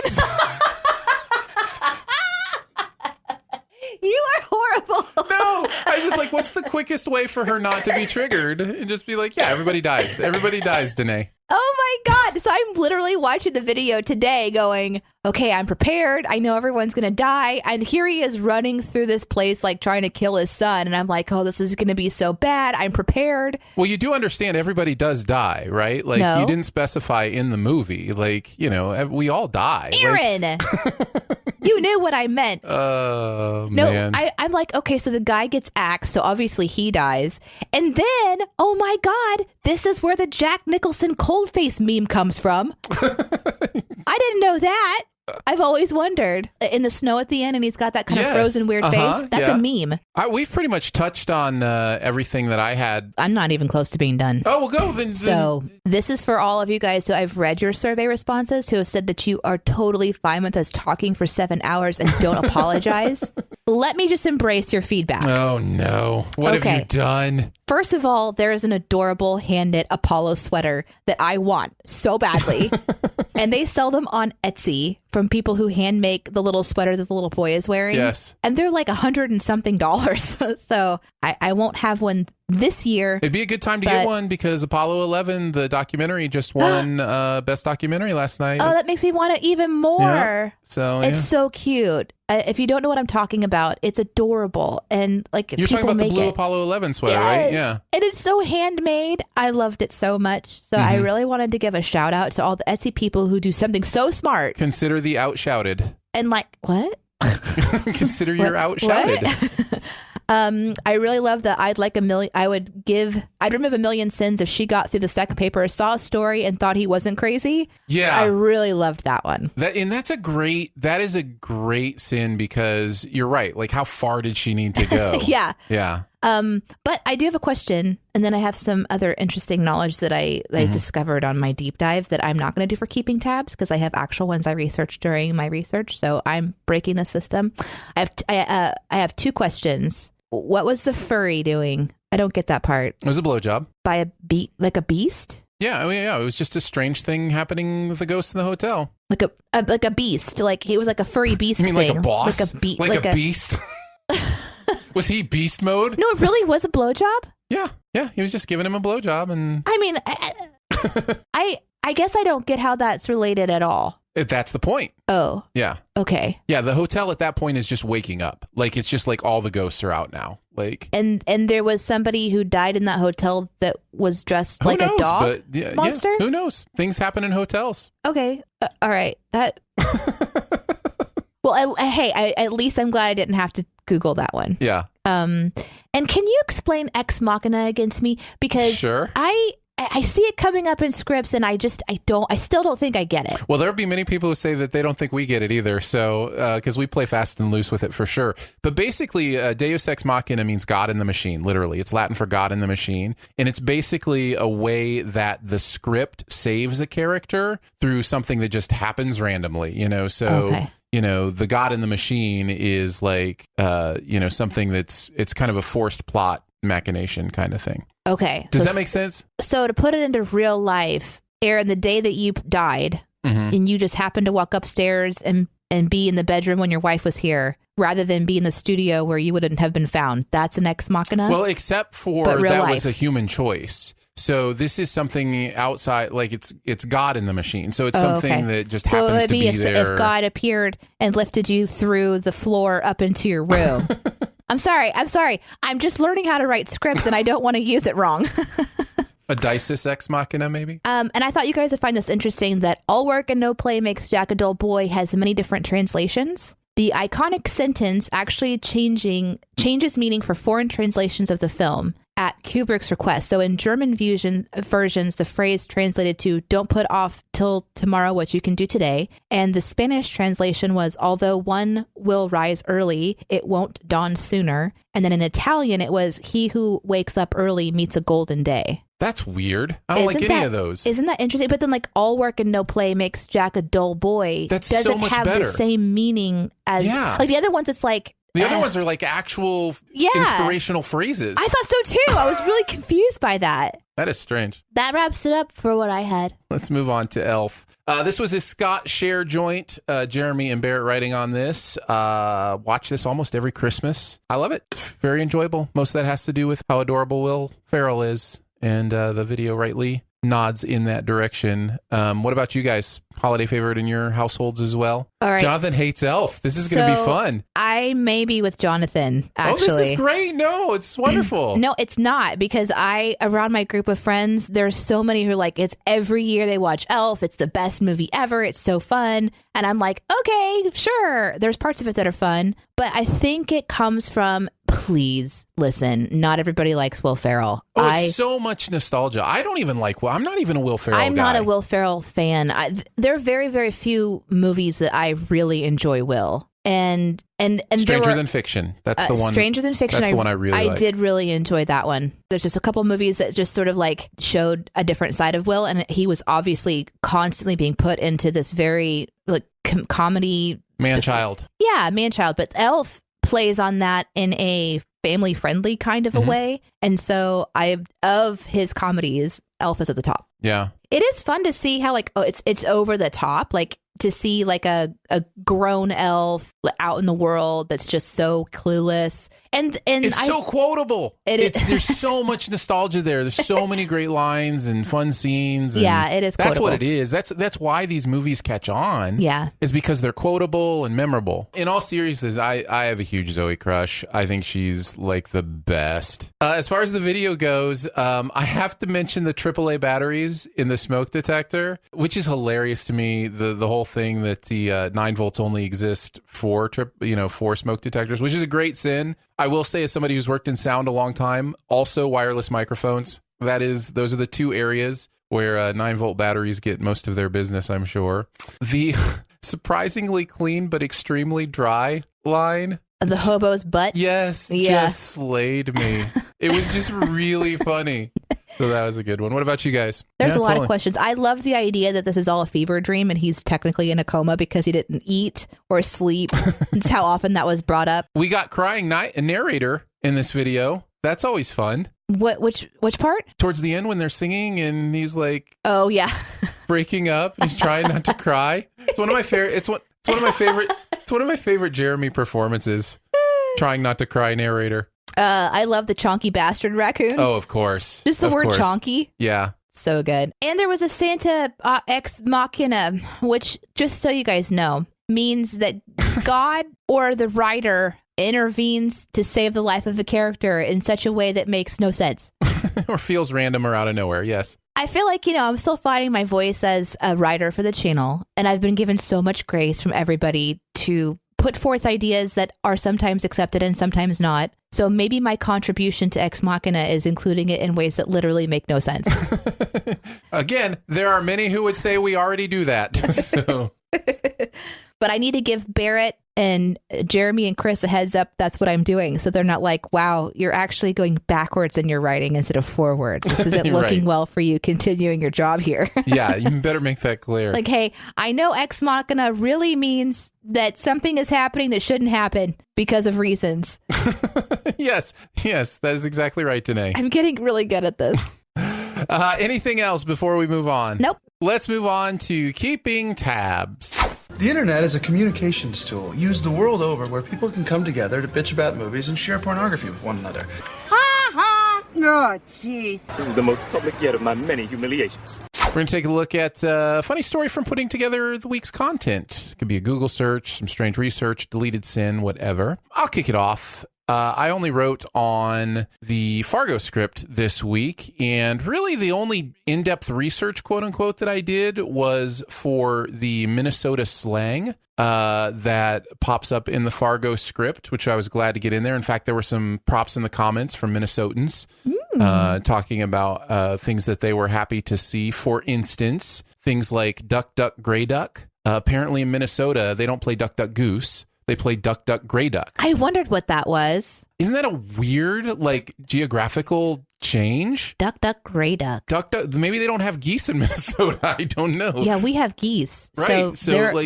You are horrible. No, I just like, what's the quickest way for her not to be triggered? And just be like, yeah, everybody dies. Everybody dies, Danae. Oh my God. So I'm literally watching the video today going, okay, I'm prepared. I know everyone's going to die. And here he is running through this place, like trying to kill his son. And I'm like, oh, this is going to be so bad. I'm prepared. Well, you do understand everybody does die, right? Like you didn't specify in the movie, like, we all die. Aaron, you knew what I meant. Man. I'm like, okay, so the guy gets axed. So obviously he dies. And then, oh my God, this is where the Jack Nicholson cold face meme comes from. I didn't know that. I've always wondered. In the snow at the end, and he's got that kind of frozen weird face. That's a meme. We've pretty much touched on everything that I had. I'm not even close to being done. Oh, well, go. Then. So this is for all of you guys who I've read your survey responses who have said that you are totally fine with us talking for 7 hours and don't apologize. Let me just embrace your feedback. Oh, no. What have you done? First of all, there is an adorable hand-knit Apollo sweater that I want so badly. And they sell them on Etsy from people who hand make the little sweater that the little boy is wearing. Yes. And they're like $100 and something. So I won't have one this year. It'd be a good time to get one because Apollo 11, the documentary, just won Best Documentary last night. Oh, that makes me want it even more. Yeah. So it's so cute. If you don't know what I'm talking about, it's adorable. And like you're talking about the blue Apollo 11 sweater, right? Yeah. And it's so handmade. I loved it so much. So I really wanted to give a shout out to all the Etsy people who do something so smart. Consider the outshouted. And like, what? Consider you're outshouted. I really love that. I'd remove a million sins if she got through the stack of paper, saw a story and thought he wasn't crazy. Yeah. I really loved that one. That is a great sin because you're right. Like, how far did she need to go? Yeah. Yeah. But I do have a question, and then I have some other interesting knowledge that I discovered on my deep dive that I'm not going to do for keeping tabs because I have actual ones I researched during my research. So I'm breaking the system. I have two questions. What was the furry doing? I don't get that part. It was a blowjob by like a beast. Yeah, I mean, yeah, it was just a strange thing happening with the ghost in the hotel. Like a beast. Like he was like a furry beast. You mean thing. Like a boss? Like a beast? Was he beast mode? No, it really was a blowjob. Yeah. He was just giving him a blowjob, and I mean, I guess I don't get how that's related at all. That's the point. Oh. Yeah. Okay. Yeah, the hotel at that point is just waking up. Like it's just like all the ghosts are out now. Like and there was somebody who died in that hotel that was dressed like a dog monster. Yeah, who knows? Things happen in hotels. Okay. All right. That. Well, at least I'm glad I didn't have to Google that one. Yeah. And can you explain Ex Machina against me? Because sure. I see it coming up in scripts and I still don't think I get it. Well, there'll be many people who say that they don't think we get it either. So, because we play fast and loose with it for sure. But basically, Deus Ex Machina means God in the machine, literally. It's Latin for God in the machine. And it's basically a way that the script saves a character through something that just happens randomly, So, okay. The God in the machine is like, something it's kind of a forced plot machination kind of thing. Okay. Does that make sense? So to put it into real life, Aaron, the day that you died and you just happened to walk upstairs and be in the bedroom when your wife was here, rather than be in the studio where you wouldn't have been found, that's an Ex Machina? Well, except for that was a human choice. So this is something outside, like it's God in the machine. So it's something that just happens to be there. If God appeared and lifted you through the floor up into your room. I'm sorry. I'm just learning how to write scripts and I don't want to use it wrong. A Deus Ex Machina, maybe? And I thought you guys would find this interesting that All Work and No Play Makes Jack a Dull Boy has many different translations. the iconic sentence actually changes meaning for foreign translations of the film at Kubrick's request. So in German versions, the phrase translated to "Don't put off till tomorrow what you can do today." And the Spanish translation was, "Although one will rise early, it won't dawn sooner." And then in Italian, it was, "He who wakes up early meets a golden day." That's weird. I don't like any of those. Isn't that interesting? But then like all work and no play makes Jack a dull boy. That's doesn't so much have better. the same meaning as like the other ones. It's like the other ones are like actual inspirational phrases. I thought so too. I was really confused by that. That is strange. That wraps it up for what I had. Let's move on to Elf. This was a Scott Share joint. Jeremy and Barrett writing on this. Watch this almost every Christmas. I love it. It's very enjoyable. Most of that has to do with how adorable Will Ferrell is. And the video rightly nods in that direction. What about you guys? Holiday favorite in your households as well? All right. Jonathan hates Elf. This is going to be fun. I may be with Jonathan, actually. Oh, this is great. No, it's wonderful. No, it's not, because around my group of friends, there's so many who are like, it's every year they watch Elf. It's the best movie ever. It's so fun. And I'm like, okay, sure. There's parts of it that are fun. But I think it comes from, please listen, not everybody likes Will Ferrell. Oh, it's so much nostalgia. I don't even like I'm not even a Will Ferrell guy. I'm not a Will Ferrell fan. There are very, very few movies that I really enjoy Will. And Stranger Than Fiction. That's the one. Stranger Than Fiction. That's the one I really like. I did really enjoy that one. There's just a couple movies that just sort of like showed a different side of Will, and he was obviously constantly being put into this very like comedy man-child. Yeah, man-child. But Elf plays on that in a family-friendly kind of a way, and so of his comedies, Elf is at the top. Yeah, it is fun to see how like it's over the top, like to see like a grown elf out in the world that's just so clueless. And it's so quotable. There's so much nostalgia there. There's so many great lines and fun scenes. And yeah, it is quotable. That's what it is. That's why these movies catch on. Yeah. Is because they're quotable and memorable. In all seriousness, I have a huge Zoe crush. I think she's like the best. As far as the video goes, I have to mention the AAA batteries in the smoke detector, which is hilarious to me. The whole thing that the 9 volts only exist for smoke detectors, which is a great sin. I will say, as somebody who's worked in sound a long time, also wireless microphones. Those are the two areas where 9-volt batteries get most of their business, I'm sure. The surprisingly clean but extremely dry line. The hobo's butt? Yes, just slayed me. It was just really funny. So that was a good one. What about you guys? There's a lot of questions. I love the idea that this is all a fever dream and he's technically in a coma because he didn't eat or sleep. That's how often that was brought up. We got crying narrator in this video. That's always fun. Which part? Towards the end when they're singing and he's like, oh yeah, breaking up. He's trying not to cry. It's one of my favorite. It's one of my favorite. It's one of my favorite Jeremy performances. Trying not to cry narrator. I love the chonky bastard raccoon. Oh, of course. Just the word chonky. Yeah. So good. And there was a Santa Ex Machina, which, just so you guys know, means that God or the writer intervenes to save the life of a character in such a way that makes no sense. Or feels random or out of nowhere, yes. I feel like, I'm still finding my voice as a writer for the channel, and I've been given so much grace from everybody to put forth ideas that are sometimes accepted and sometimes not. So maybe my contribution to Ex Machina is including it in ways that literally make no sense. Again, there are many who would say we already do that. So. But I need to give Barrett and Jeremy and Chris a heads up. That's what I'm doing. So they're not like, wow, you're actually going backwards in your writing instead of forwards. This isn't looking well for you continuing your job here. Yeah, you better make that clear. Like, hey, I know Ex Machina really means that something is happening that shouldn't happen because of reasons. Yes, that is exactly right, Danae. I'm getting really good at this. Anything else before we move on? Nope. Let's move on to keeping tabs. The internet is a communications tool used the world over where people can come together to bitch about movies and share pornography with one another. Ha ha! Oh, jeez. This is the most public yet of my many humiliations. We're going to take a look at a funny story from putting together the week's content. It could be a Google search, some strange research, deleted sin, whatever. I'll kick it off. I only wrote on the Fargo script this week, and really the only in-depth research, quote unquote, that I did was for the Minnesota slang that pops up in the Fargo script, which I was glad to get in there. In fact, there were some props in the comments from Minnesotans talking about things that they were happy to see. For instance, things like duck, duck, gray duck. Apparently in Minnesota, they don't play duck, duck, goose. They play duck, duck, gray duck. I wondered what that was. Isn't that a weird, like, geographical change? Duck, duck, gray duck. Duck, duck. Maybe they don't have geese in Minnesota. I don't know. Yeah, we have geese. Right.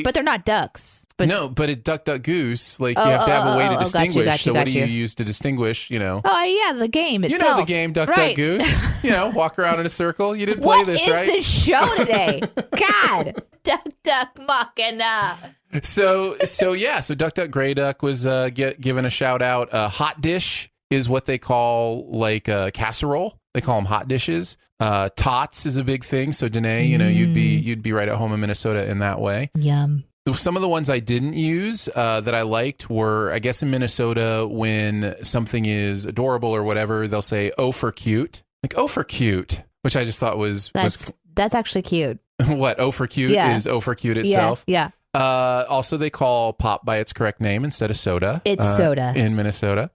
But they're not ducks. But no, but it duck, duck, goose. Like, you have to have a way to distinguish. Got you, so what do you use to distinguish, Oh, yeah, the game itself. You know the game, duck, duck, goose. Walk around in a circle. You didn't play this, right? What is this show today? God. Duck, duck, machina. So Duck, Duck, Gray Duck was given a shout out. Hot dish is what they call like a casserole. They call them hot dishes. Tots is a big thing. So Danae, you'd be right at home in Minnesota in that way. Yum. Some of the ones I didn't use that I liked were, I guess in Minnesota, when something is adorable or whatever, they'll say, "Oh, for cute." Like, "Oh, for cute," which I just thought was that's actually cute. What? "Oh, for cute" is "Oh, for cute" itself. Yeah. Also, they call pop by its correct name instead of soda. It's soda in Minnesota,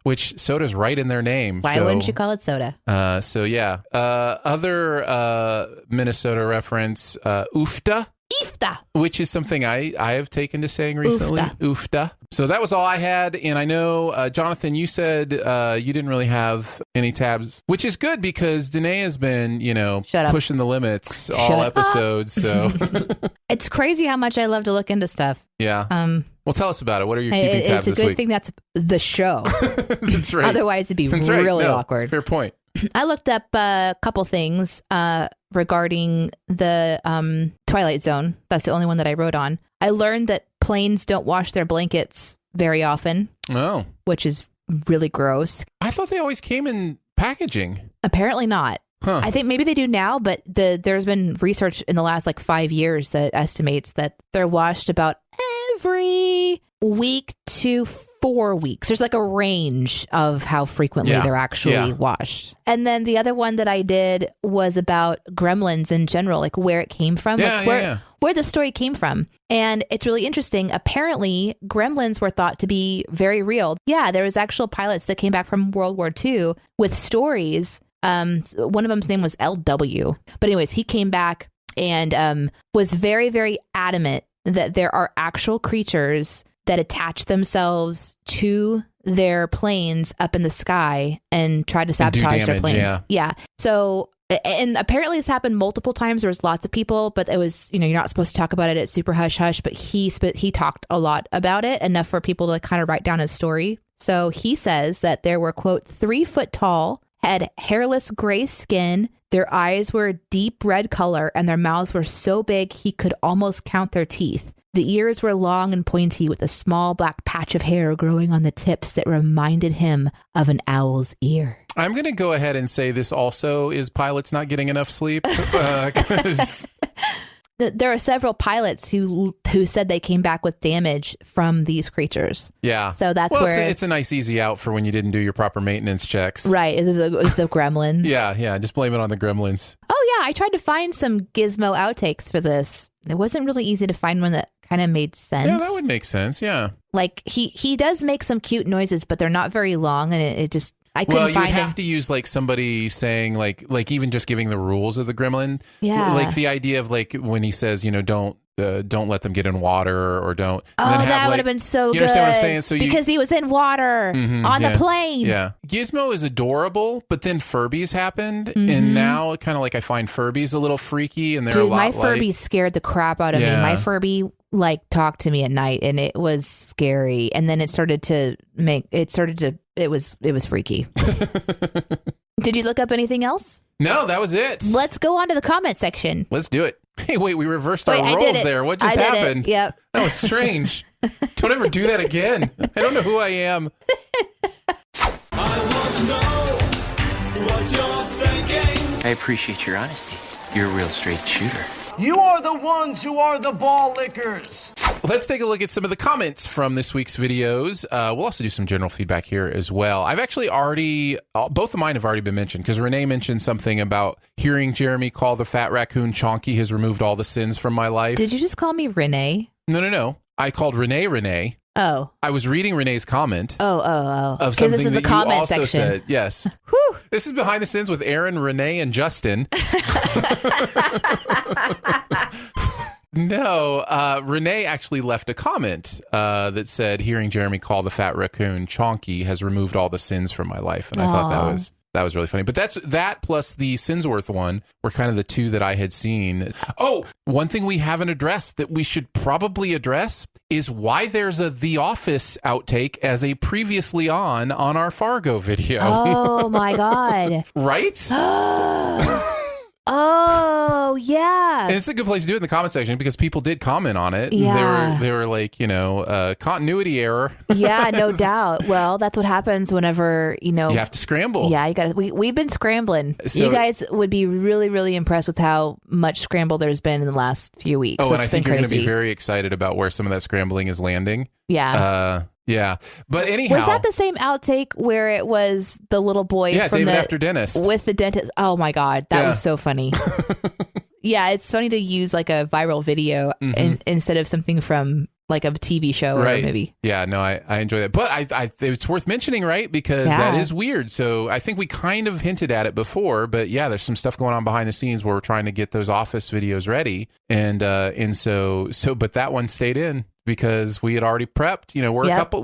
which soda's right in their name. Why wouldn't you call it soda? Other Minnesota reference, oofta. Ifta. Which is something I have taken to saying recently. Oofta. So that was all I had. And I know, Jonathan, you said you didn't really have any tabs, which is good because Danae has been, pushing the limits all episodes. So it's crazy how much I love to look into stuff. Yeah. Well, tell us about it. What are your keeping tabs this week? It's a good thing that's the show. That's right. Otherwise, it'd be really awkward. Fair point. I looked up a couple things regarding the Twilight Zone. That's the only one that I wrote on. I learned that planes don't wash their blankets very often. Oh. Which is really gross. I thought they always came in packaging. Apparently not. Huh. I think maybe they do now, but there's been research in the last 5 years that estimates that they're washed about every week to 4 weeks. There's a range of how frequently they're actually washed. And then the other one that I did was about Gremlins in general, where it came from, where the story came from. And it's really interesting. Apparently, Gremlins were thought to be very real. Yeah, there was actual pilots that came back from World War II with stories. One of them's name was LW. But anyways, he came back and was very, very adamant that there are actual creatures that attach themselves to their planes up in the sky and try to sabotage their planes. Yeah. So, and apparently this happened multiple times. There was lots of people, but it was, you're not supposed to talk about it. It's super hush hush, but he talked a lot about it, enough for people to kind of write down his story. So he says that there were, quote, 3 foot tall, had hairless gray skin. Their eyes were a deep red color and their mouths were so big he could almost count their teeth. The ears were long and pointy with a small black patch of hair growing on the tips that reminded him of an owl's ear. I'm going to go ahead and say this also is pilots not getting enough sleep. 'Cause there are several pilots who said they came back with damage from these creatures. Yeah. So that's where it's a nice easy out for when you didn't do your proper maintenance checks. Right. It was the Gremlins. Yeah. Just blame it on the Gremlins. Oh, yeah. I tried to find some Gizmo outtakes for this. It wasn't really easy to find one that kind of made sense. Yeah, that would make sense. Yeah. He does make some cute noises, but they're not very long. And it just, I couldn't find it. Well, you'd have to use somebody saying even just giving the rules of the Gremlin. Yeah. The idea of when he says, don't let them get in water or don't. Oh, that would have been so good. You understand what I'm saying? So because he was in water on the plane. Yeah. Gizmo is adorable, but then Furbies happened. And now kind of I find Furbies a little freaky and they're a lot my Furby scared the crap out of me. My Furby talked to me at night and it was scary. And then it was freaky. Did you look up anything else? No, that was it. Let's go on to the comment section. Let's do it. Hey, wait, we reversed our roles there. What just happened? Yep. That was strange. Don't ever do that again. I don't know who I am. I want to know what you're thinking. I appreciate your honesty. You're a real straight shooter. You are the ones who are the ball lickers. Let's take a look at some of the comments from this week's videos. We'll also do some general feedback here as well. I've actually both of mine have already been mentioned because Renee mentioned something about hearing Jeremy call the fat raccoon Chonky has removed all the sins from my life. Did you just call me Renee? No. I called Renee. Oh. I was reading Renee's comment. Oh. Of something this is the that comment you also section. said. Yes. Whew. This is Behind the Sins with Aaron, Renee, and Justin. No, Renee actually left a comment that said, hearing Jeremy call the fat raccoon Chonky has removed all the sins from my life. And I thought that was really funny. But that plus the Sinsworth one were kind of the two that I had seen. Oh, one thing we haven't addressed that we should probably address is why there's a The Office outtake as a previously on our Fargo video. Oh, my God. Right? Oh, yeah. And it's a good place to do it in the comment section because people did comment on it. Yeah. They were like, continuity error. Yeah, no doubt. Well, that's what happens whenever, you have to scramble. Yeah, you got to. We've been scrambling. So, you guys would be really, really impressed with how much scramble there's been in the last few weeks. Oh, and I think you're going to be very excited about where some of that scrambling is landing. Yeah. Yeah. But anyhow. Was that the same outtake where it was the little boy from David After Dentist. With the dentist? Oh, my God. That was so funny. Yeah, it's funny to use like a viral video instead of something from like a TV show or a movie. Yeah, no, I enjoy that. But it's worth mentioning, right? Because that is weird. So I think we kind of hinted at it before, but yeah, there's some stuff going on behind the scenes where we're trying to get those Office videos ready. And so but that one stayed in because we had already prepped,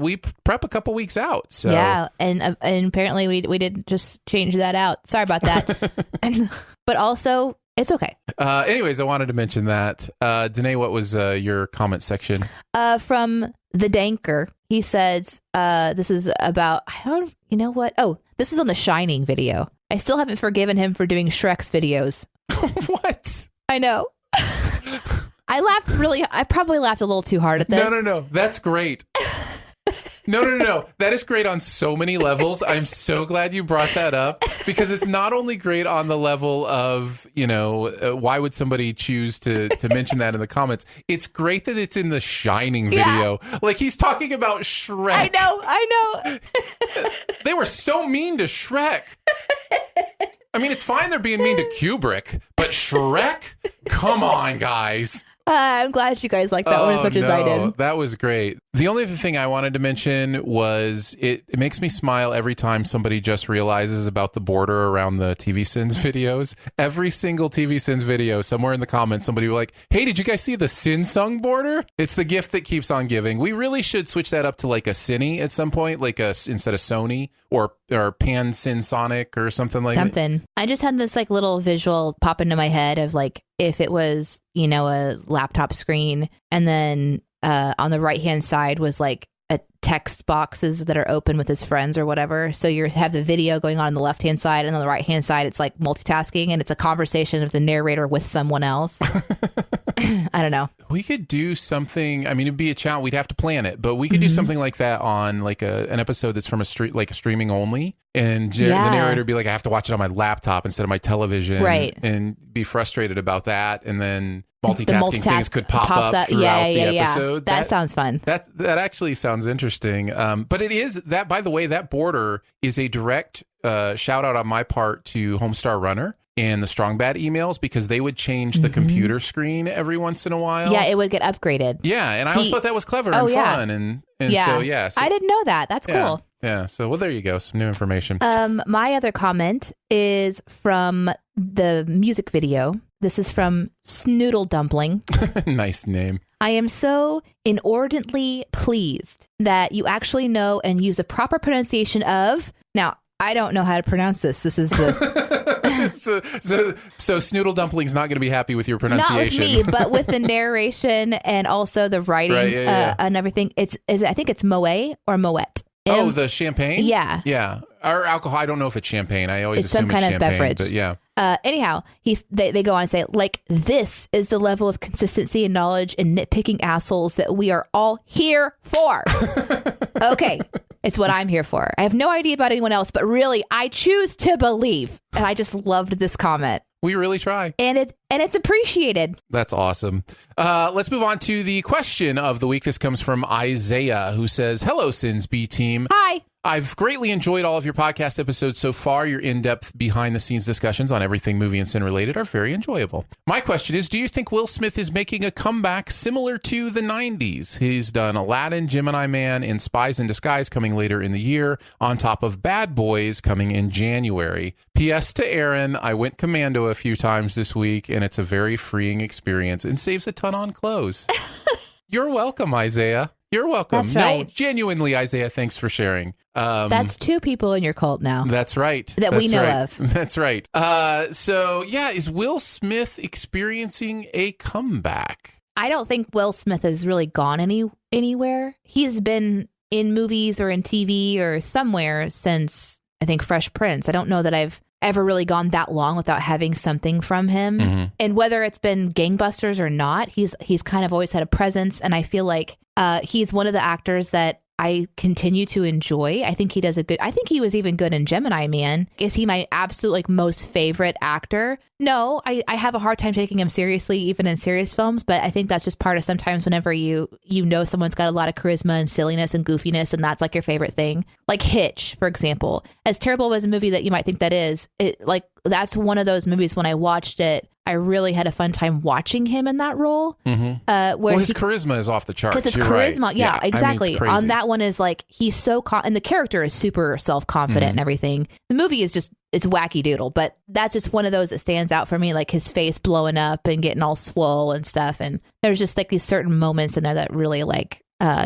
we prep a couple weeks out. So yeah. And apparently we did just change that out. Sorry about that. But also, it's okay. Anyways, I wanted to mention that. Danae, what was your comment section? From the Danker. He says, this is about, this is on the Shining video. I still haven't forgiven him for doing Shrek's videos. What? I know. I probably laughed a little too hard at this. No. That's great. No. That is great on so many levels. I'm so glad you brought that up because it's not only great on the level of, why would somebody choose to mention that in the comments? It's great that it's in the Shining video. Yeah. Like he's talking about Shrek. I know. They were so mean to Shrek. I mean, it's fine they're being mean to Kubrick, but Shrek? Come on, guys. I'm glad you guys liked that one as much as I did. That was great. The only other thing I wanted to mention was it makes me smile every time somebody just realizes about the border around the TV Sins videos. Every single TV Sins video, somewhere in the comments, somebody will like, hey, did you guys see the Sin Sung border? It's the gift that keeps on giving. We really should switch that up to like a Cine at some point, like instead of Sony or Pan Sin Sonic or something like that. I just had this like little visual pop into my head of like, if it was, a laptop screen and then on the right hand side was like a text boxes that are open with his friends or whatever. So you have the video going on the left hand side and on the right hand side, it's like multitasking and it's a conversation of the narrator with someone else. I don't know. We could do something. I mean, it'd be a challenge. We'd have to plan it, but we could do something like that on like an episode that's from a streaming only. And the narrator would be like, I have to watch it on my laptop instead of my televiation. Right. And be frustrated about that. And then multitasking things could pop up throughout the episode. That sounds fun. That actually sounds interesting. But it is that, by the way, that border is a direct shout out on my part to Homestar Runner and the Strong Bad emails because they would change the computer screen every once in a while. Yeah, it would get upgraded. Yeah, and I always thought that was clever and fun. And so I didn't know that. That's cool. Yeah, so there you go. Some new information. My other comment is from the music video. This is from Snoodle Dumpling. Nice name. I am so inordinately pleased that you actually know and use the proper pronunciation of... Now, I don't know how to pronounce this. This is the... So Snoodle Dumpling's not going to be happy with your pronunciation. Not with me, but with the narration and also the writing and everything. I think it's Moet or Moet. Oh, the champagne? Yeah. Yeah. Or alcohol. I don't know if it's champagne. I always some assume kind it's of champagne. Beverage. But yeah. Anyhow, they go on and say, like, this is the level of consistency and knowledge and nitpicking assholes that we are all here for. Okay. It's what I'm here for. I have no idea about anyone else, but really, I choose to believe. And I just loved this comment. We really try. And it's appreciated. That's awesome. Let's move on to the question of the week. This comes from Isaiah, who says, "Hello, Sins B team. Hi. I've greatly enjoyed all of your podcast episodes so far. Your in-depth behind-the-scenes discussions on everything movie and sin related are very enjoyable. My question is, do you think Will Smith is making a comeback similar to the 90s? He's done Aladdin, Gemini Man, and Spies in Disguise coming later in the year, on top of Bad Boys coming in January. P.S. to Aaron, I went commando a few times this week, and it's a very freeing experience and saves a ton on clothes." You're welcome, Isaiah. You're welcome. That's right. No, genuinely, Isaiah, thanks for sharing. That's 2 people in your cult now. That's right. That we know of. That's right. So, yeah, is Will Smith experiencing a comeback? I don't think Will Smith has really gone anywhere. He's been in movies or in TV or somewhere since, I think, Fresh Prince. I don't know that I've ever really gone that long without having something from him. Mm-hmm. And whether it's been gangbusters or not, he's kind of always had a presence. And I feel like he's one of the actors that I continue to enjoy. I think he does I think he was even good in Gemini Man. Is he my absolute most favorite actor? No, I have a hard time taking him seriously, even in serious films, but I think that's just part of sometimes whenever you know someone's got a lot of charisma and silliness and goofiness, and that's like your favorite thing. Like Hitch, for example. As terrible as a movie that you might think that is, that's one of those movies when I watched it, I really had a fun time watching him in that role. Mm-hmm. Where his charisma is off the charts. Because his charisma, right. yeah, exactly. I mean, on that one is he's so, and the character is super self-confident and everything. The movie is just, it's wacky doodle, but that's just one of those that stands out for me, like his face blowing up and getting all swole and stuff. And there's just these certain moments in there that really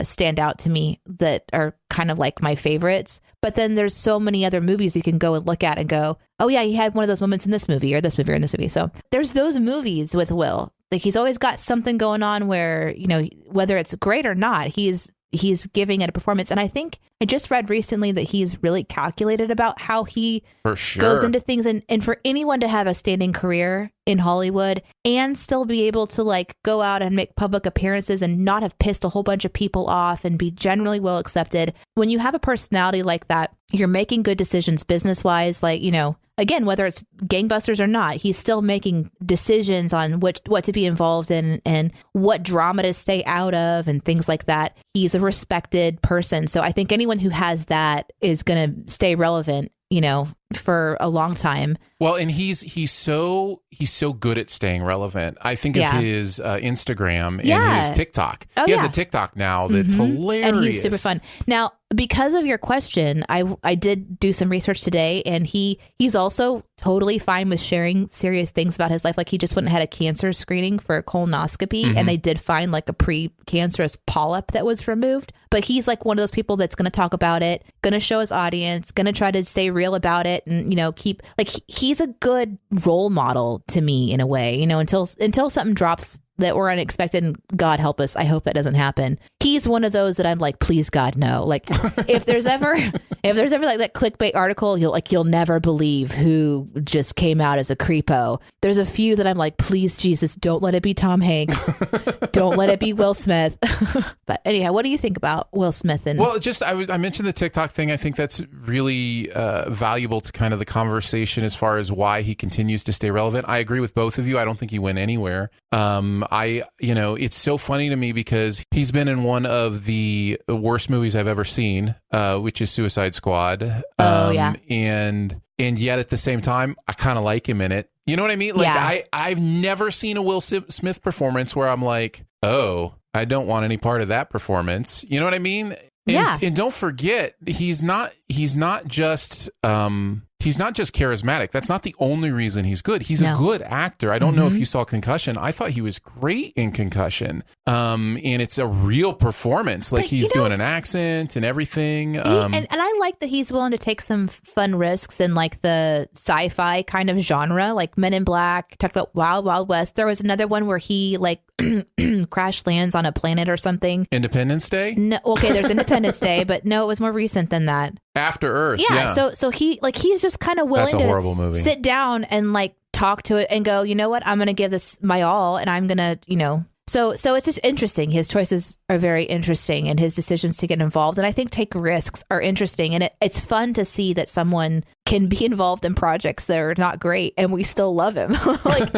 stand out to me that are kind of like my favorites. But then there's so many other movies you can go and look at and go, oh yeah, he had one of those moments in this movie or this movie or in this movie. So there's those movies with Will. He's always got something going on where, whether it's great or not, he's giving it a performance. And I think I just read recently that he's really calculated about how he goes into things. And for anyone to have a standing career in Hollywood and still be able to go out and make public appearances and not have pissed a whole bunch of people off and be generally well accepted. When you have a personality like that, you're making good decisions business wise, again, whether it's gangbusters or not, he's still making decisions on what to be involved in and what drama to stay out of and things like that. He's a respected person. So I think anyone who has that is going to stay relevant, for a long time. Well, and he's so good at staying relevant. I think of his Instagram and his TikTok. Oh, he has a TikTok now that's hilarious. And he's super fun. Now, because of your question, I did do some research today, and he's also totally fine with sharing serious things about his life. Like he just went and had a cancer screening for a colonoscopy, and they did find a pre-cancerous polyp that was removed. But he's one of those people that's going to talk about it, going to show his audience, going to try to stay real about it, and keep he's a good role model to me in a way. Until something drops that were unexpected, and God help us, I hope that doesn't happen. He's one of those that I'm please God, no. If there's ever that clickbait article, you'll never believe who just came out as a creepo. There's a few that I'm please Jesus, don't let it be Tom Hanks. Don't let it be Will Smith. But anyhow, what do you think about Will Smith? I mentioned the TikTok thing. I think that's really valuable to kind of the conversation as far as why he continues to stay relevant. I agree with both of you. I don't think he went anywhere. It's so funny to me because he's been in one of the worst movies I've ever seen, which is Suicide Squad. And yet at the same time, I kind of like him in it. You know what I mean? I've never seen a Will Smith performance where I'm oh, I don't want any part of that performance. You know what I mean? And don't forget, he's not just charismatic. That's not the only reason he's good. He's a good actor. I don't know if you saw Concussion. I thought he was great in Concussion. And it's a real performance. He's doing an accent and everything. And I like that he's willing to take some fun risks in the sci-fi kind of genre, like Men in Black, talked about Wild Wild West. There was another one where he crash lands on a planet or something. Independence Day? No, okay, there's Independence Day, but no, it was more recent than that. After Earth. Yeah. So he's just kind of willing to sit down and talk to it and go, you know what, I'm going to give this my all, and I'm going to, So it's just interesting. His choices are very interesting, and his decisions to get involved. And I think take risks are interesting. And it's fun to see that someone can be involved in projects that are not great and we still love him. Like,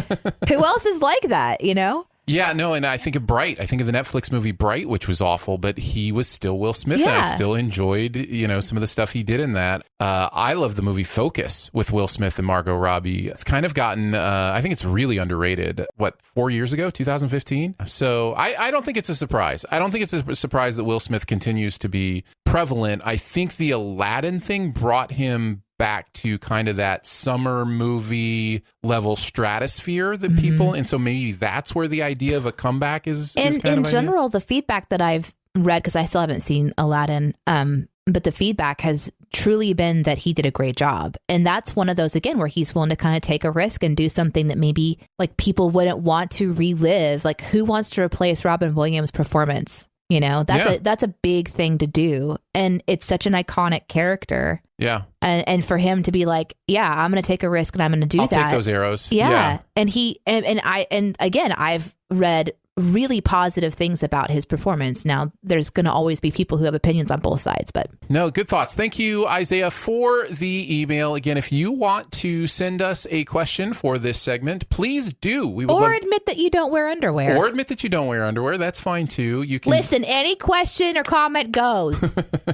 who else is like that, you know? Yeah, no, and I think of Bright. I think of the Netflix movie Bright, which was awful, but he was still Will Smith, and I still enjoyed, some of the stuff he did in that. I love the movie Focus with Will Smith and Margot Robbie. It's kind of gotten, I think it's really underrated. 4 years ago, 2015? So I don't think it's a surprise. I don't think it's a surprise that Will Smith continues to be prevalent. I think the Aladdin thing brought him back to kind of that summer movie level stratosphere that people, and so maybe that's where the idea of a comeback is kind in of general, the feedback that I've read, because I still haven't seen Aladdin, but the feedback has truly been that he did a great job. And that's one of those, again, where he's willing to kind of take a risk and do something that maybe like people wouldn't want to relive. Like, who wants to replace Robin Williams' performance? You know, that's a big thing to do. And it's such an iconic character. Yeah. And for him to be like, yeah, I'm going to take a risk and I'm going to do I'll that. take those arrows. Yeah. And again, I've read really positive things about his performance. Now, there's going to always be people who have opinions on both sides, but no, good thoughts. Thank you, Isaiah, for the email. Again, if you want to send us a question for this segment, please do. We would admit that you don't wear underwear. Or admit that you don't wear underwear. That's fine too. You can listen. Any question or comment goes.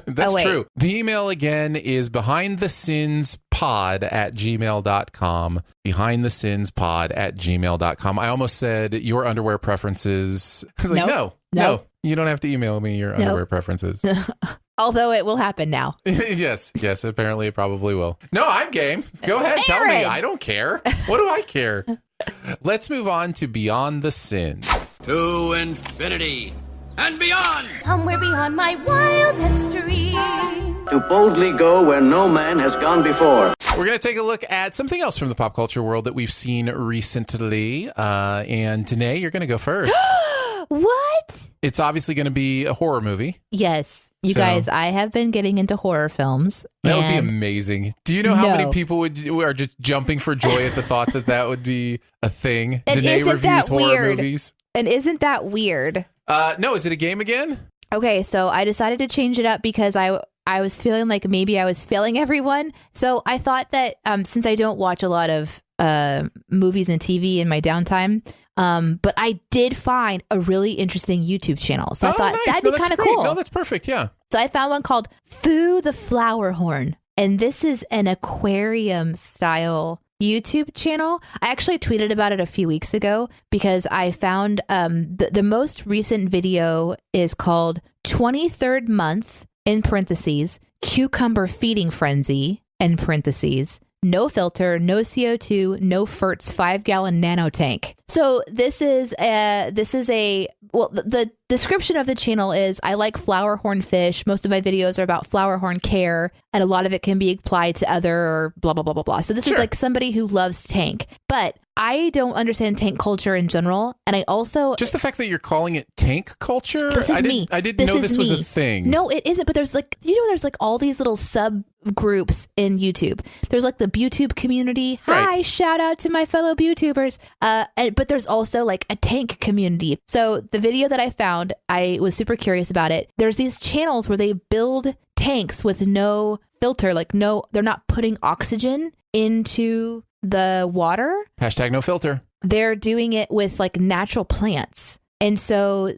That's true. The email again is behindthesinspod@gmail.com. Behindthesinspod@gmail.com. I almost said your underwear preferences. I was like, no, you don't have to email me your underwear preferences. Although it will happen now. Yes, apparently it probably will. No, I'm game. Go ahead, tell me. I don't care. What do I care? Let's move on to Beyond the Sin. To infinity and beyond. Somewhere beyond my wild history. To boldly go where no man has gone before. We're going to take a look at something else from the pop culture world that we've seen recently. And Danae, you're going to go first. What? It's obviously going to be a horror movie. Yes. You guys, I have been getting into horror films. That would be amazing. Do you know how many people are just jumping for joy at the thought that would be a thing? And Danae reviews horror weird? Movies. And isn't that weird? No, is it a game again? Okay, so I decided to change it up because I was feeling like maybe I was failing everyone. So I thought that since I don't watch a lot of movies and TV in my downtime, but I did find a really interesting YouTube channel. So I thought that'd be kind of cool. No, that's perfect. Yeah. So I found one called Foo the Flowerhorn. And this is an aquarium style YouTube channel. I actually tweeted about it a few weeks ago because I found the most recent video is called 23rd Month, in parentheses, Cucumber Feeding Frenzy, in parentheses, no filter, no CO2, no FERTS 5-gallon nano tank. So the description of the channel is, I like flowerhorn fish. Most of my videos are about flowerhorn care, and a lot of it can be applied to other blah, blah, blah, blah, blah. So this is like somebody who loves tank, but I don't understand tank culture in general. And I also... Just the fact that you're calling it tank culture? This is me. I didn't know this was a thing. No, it isn't. But there's there's all these little subgroups in YouTube. There's like the BewTube community. Hi, shout out to my fellow BewTubers. But there's also like a tank community. So the video that I found, I was super curious about it. There's these channels where they build tanks with no filter, they're not putting oxygen into the water. #no filter. They're doing it with like natural plants. And so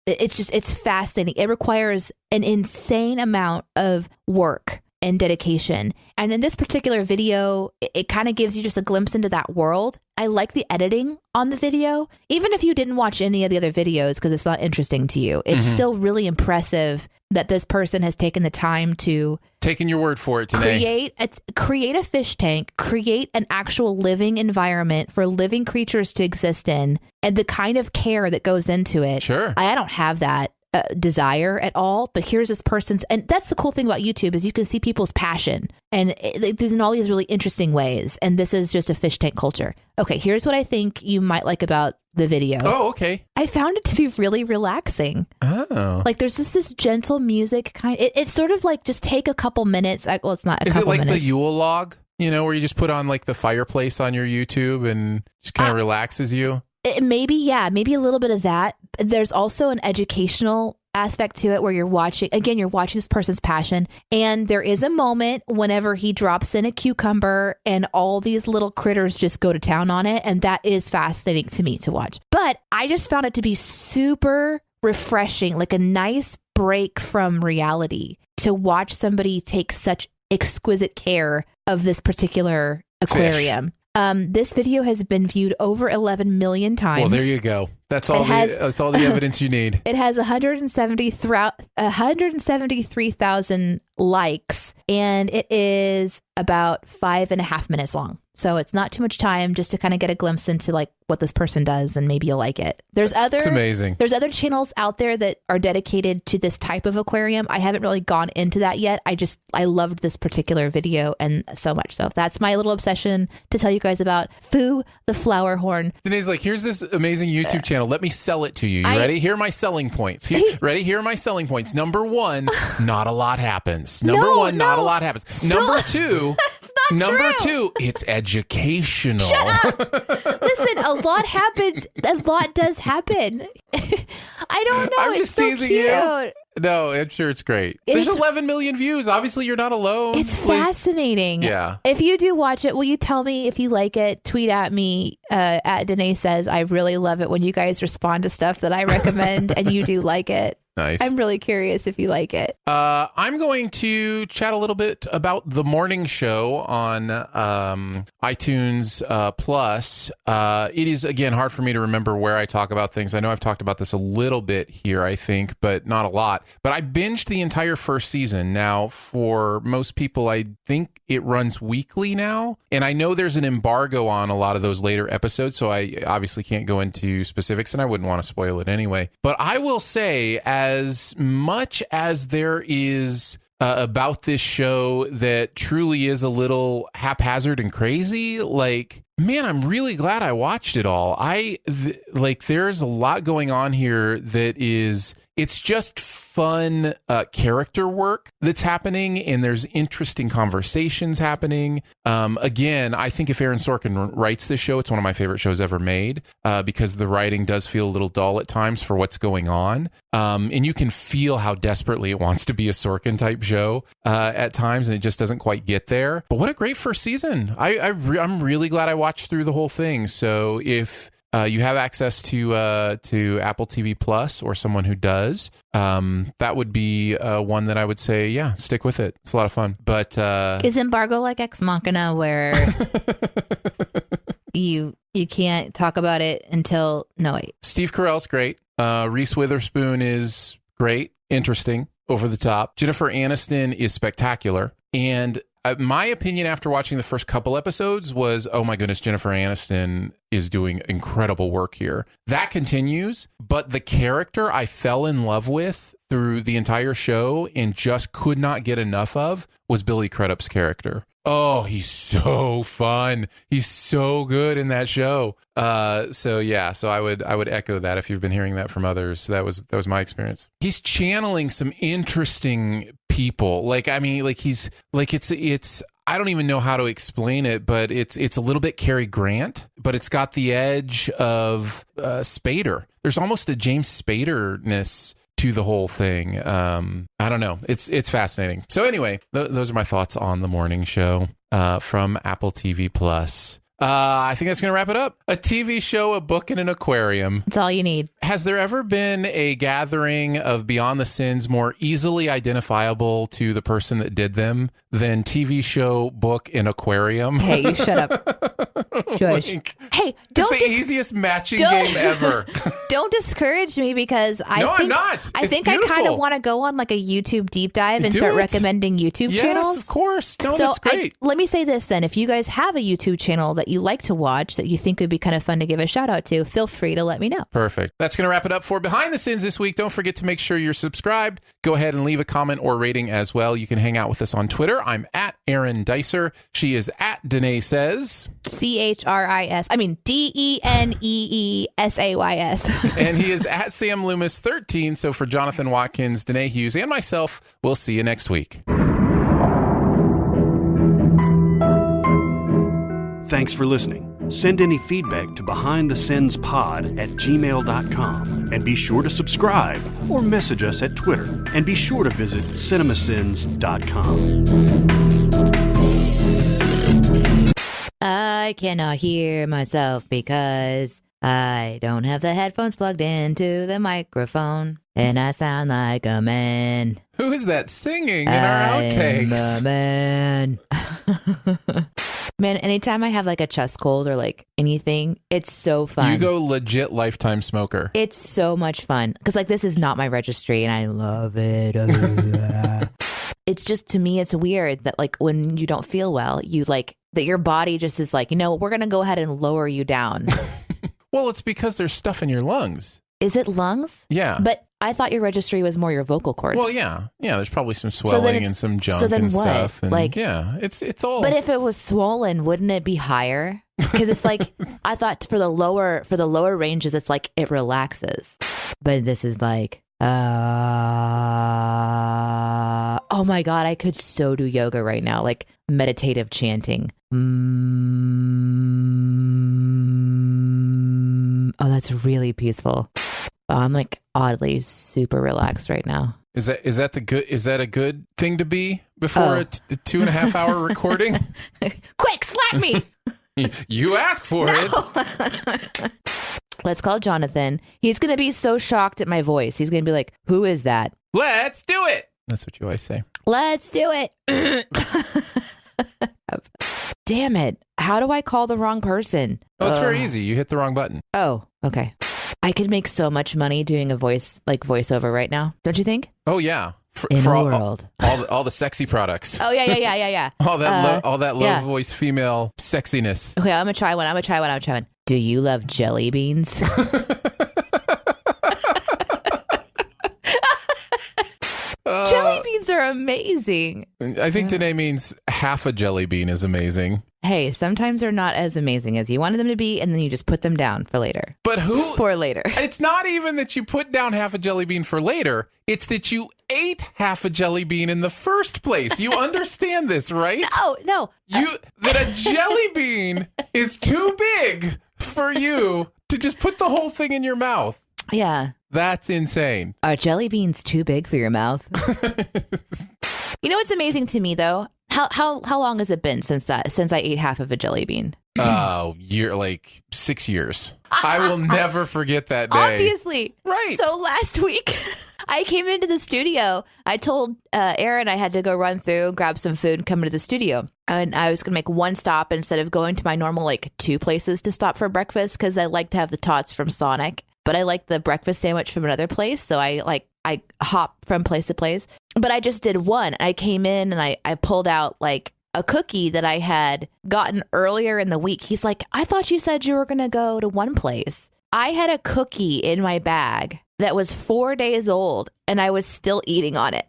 it's fascinating. It requires an insane amount of work and dedication. And in this particular video, it kind of gives you just a glimpse into that world. I like the editing on the video. Even if you didn't watch any of the other videos because it's not interesting to you, it's still really impressive that this person has taken the time to... Taking your word for it today. Create a fish tank, create an actual living environment for living creatures to exist in, and the kind of care that goes into it. Sure. I don't have that desire at all, but here's this person's, and that's the cool thing about YouTube is you can see people's passion and in all these really interesting ways. And this is just a fish tank culture. Okay, here's what I think you might like about the video. Oh, okay. I found it to be really relaxing. Oh. Like there's just this gentle music kind. It's sort of like just take a couple minutes. Well, it's not a couple minutes. Is it like the Yule log? Where you just put on like the fireplace on your YouTube and just kind of relaxes you? Maybe a little bit of that. There's also an educational aspect to it where you're watching this person's passion. And there is a moment whenever he drops in a cucumber and all these little critters just go to town on it. And that is fascinating to me to watch. But I just found it to be super refreshing, like a nice break from reality to watch somebody take such exquisite care of this particular aquarium. This video has been viewed over 11 million times. Well, there you go. That's all the evidence you need. It has 173,000 likes, and it is about 5.5 minutes long. So it's not too much time just to kind of get a glimpse into like what this person does, and maybe you'll like it. It's amazing. There's other channels out there that are dedicated to this type of aquarium. I haven't really gone into that yet. I loved this particular video and so much. So that's my little obsession to tell you guys about Foo the Flowerhorn. Danae's like, here's this amazing YouTube channel. Let me sell it to you. You ready? Here are my selling points. Ready? Here are my selling points. Number one, not a lot happens. Not a lot happens. Number two, it's educational. Shut up. Listen, a lot happens. A lot does happen. I don't know. I'm just teasing you. No, I'm sure it's great. There's 11 million views. Obviously, you're not alone. It's fascinating. Yeah. If you do watch it, will you tell me if you like it? Tweet at me at Danae Says. I really love it when you guys respond to stuff that I recommend and you do like it. Nice. I'm really curious if you like it. I'm going to chat a little bit about The Morning Show on iTunes Plus. It is, again, hard for me to remember where I talk about things. I know I've talked about this a little bit here, I think, but not a lot. But I binged the entire first season. Now, for most people, I think it runs weekly now. And I know there's an embargo on a lot of those later episodes, so I obviously can't go into specifics, and I wouldn't want to spoil it anyway. But I will say, as much as there is about this show that truly is a little haphazard and crazy, like, man, I'm really glad I watched it all. There's a lot going on here that is, it's just fun character work that's happening, and there's interesting conversations happening. Again, I think if Aaron Sorkin writes this show, it's one of my favorite shows ever made because the writing does feel a little dull at times for what's going on. And you can feel how desperately it wants to be a Sorkin type show at times, and it just doesn't quite get there. But what a great first season. I'm really glad I watched through the whole thing. So if you have access to Apple TV Plus, or someone who does, that would be one that I would say, yeah, stick with it. It's a lot of fun. But is embargo like Ex Machina, where you can't talk about it until Steve Carell's great. Reese Witherspoon is great, interesting, over the top. Jennifer Aniston is spectacular, and my opinion after watching the first couple episodes was, oh my goodness, Jennifer Aniston is doing incredible work here. That continues, but the character I fell in love with through the entire show and just could not get enough of was Billy Crudup's character. Oh, he's so fun. He's so good in that show. So I would echo that if you've been hearing that from others. That was my experience. He's channeling some interesting people. It's I don't even know how to explain it, but it's a little bit Cary Grant, but it's got the edge of Spader. There's almost a James Spader-ness to the whole thing. I don't know. It's fascinating. So anyway, those are my thoughts on The Morning Show from Apple TV Plus. I think that's going to wrap it up. A TV show, a book, and an aquarium. That's all you need. Has there ever been a gathering of Beyond the Sins more easily identifiable to the person that did them than TV show, book, and aquarium? Hey, you shut up. Shush. Hey, don't. It's the easiest matching game ever. Don't discourage me, because I'm not. I think I kind of want to go on like a YouTube deep dive and start recommending YouTube channels. Yes, of course. No, so that's great. Let me say this then. If you guys have a YouTube channel that you like to watch that you think would be kind of fun to give a shout out to, feel free to let me know. Perfect. That's going to wrap it up for Behind the Sins this week. Don't forget to make sure you're subscribed. Go ahead and leave a comment or rating as well. You can hang out with us on Twitter. I'm at Aaron Dicer. She is at Danae Says. CHRIS. I mean, DENEESAYS. And he is at Sam Loomis 13. So for Jonathan Watkins, Danae Hughes, and myself, we'll see you next week. Thanks for listening. Send any feedback to behindthesinspod@gmail.com. And be sure to subscribe or message us at Twitter. And be sure to visit CinemaSins.com. I cannot hear myself because I don't have the headphones plugged into the microphone, and I sound like a man. Who is that singing in our outtakes? I'm a man. Man, anytime I have like a chest cold or like anything, it's so fun. You go legit lifetime smoker. It's so much fun because like this is not my registry, and I love it. It's just, to me, it's weird that like when you don't feel well, you like that your body just is like, we're going to go ahead and lower you down. Well, it's because there's stuff in your lungs. Is it lungs? Yeah. But I thought your registry was more your vocal cords. Well, yeah. Yeah, there's probably some swelling and some junk and stuff. And like, yeah, it's all. But if it was swollen, wouldn't it be higher? Because it's like, I thought for the lower ranges, it's like it relaxes. But this is like, oh my God, I could so do yoga right now, like meditative chanting. Oh, that's really peaceful. Oh, I'm like oddly super relaxed right now. Is that a good thing to be before a 2.5 hour recording? Quick, slap me. You asked for it. Let's call Jonathan. He's going to be so shocked at my voice. He's going to be like, who is that? Let's do it. That's what you always say. Let's do it. Damn it. How do I call the wrong person? Oh, it's very easy. You hit the wrong button. Oh, okay. I could make so much money doing a voiceover right now. Don't you think? Oh, yeah. In the world. All the sexy products. Oh, yeah. all that low voice female sexiness. Okay, I'm going to try one. Do you love jelly beans? Jelly beans are amazing. I think Danae means half a jelly bean is amazing. Hey, sometimes they're not as amazing as you wanted them to be, and then you just put them down for later. But who? For later. It's not even that you put down half a jelly bean for later. It's that you ate half a jelly bean in the first place. You understand this, right? No. That a jelly bean is too big for you to just put the whole thing in your mouth. Yeah. That's insane. Are jelly beans too big for your mouth? You know what's amazing to me though? How long has it been since I ate half of a jelly bean? Oh, like 6 years. I will never forget that day. Obviously. Right. So last week, I came into the studio. I told Aaron I had to go run through, grab some food, and come into the studio. And I was going to make one stop instead of going to my normal, like, 2 places to stop for breakfast because I like to have the tots from Sonic. But I like the breakfast sandwich from another place. So I hop from place to place. But I just did one. I came in and I pulled out like a cookie that I had gotten earlier in the week. He's like, I thought you said you were going to go to one place. I had a cookie in my bag that was 4 days old and I was still eating on it.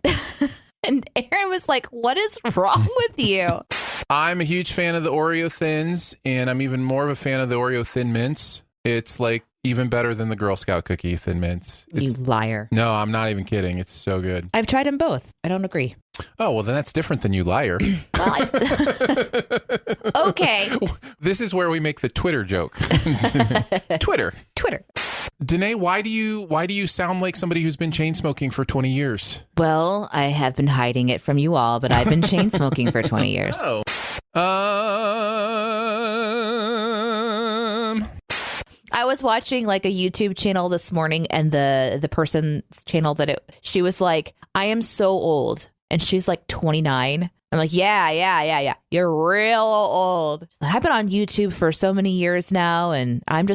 And Aaron was like, what is wrong with you? I'm a huge fan of the Oreo Thins, and I'm even more of a fan of the Oreo Thin Mints. It's like even better than the Girl Scout cookie Thin Mints. You liar. No, I'm not even kidding. It's so good. I've tried them both. I don't agree. Oh, well, then that's different than you liar. Okay. This is where we make the Twitter joke. Twitter. Danae, why do you sound like somebody who's been chain smoking for 20 years? Well, I have been hiding it from you all, but I've been chain smoking for 20 years. Oh. I was watching like a YouTube channel this morning, and the person's channel she was like, I am so old. And she's like 29. I'm like, yeah. You're real old. I've been on YouTube for so many years now, and I'm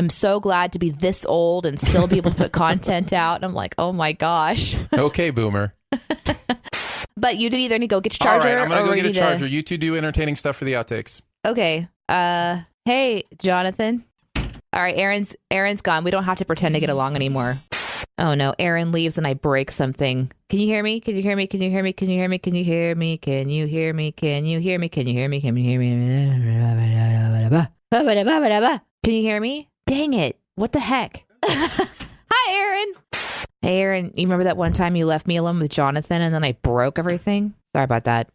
so glad to be this old and still be able to put content out. And I'm like, oh my gosh. Okay, boomer. But you either need to go get your charger. All right, I'm going to go get a charger. You two do entertaining stuff for the outtakes. Okay. Hey, Jonathan. All right, Aaron's gone. We don't have to pretend to get along anymore. Oh no, Aaron leaves and I break something. Can you hear me? Can you hear me? Can you hear me? Can you hear me? Can you hear me? Can you hear me? Can you hear me? Can you hear me? Can you hear me? Can you hear me? Dang it. What the heck? Hi, Aaron. Hey, Aaron, you remember that one time you left me alone with Jonathan and then I broke everything? Sorry about that.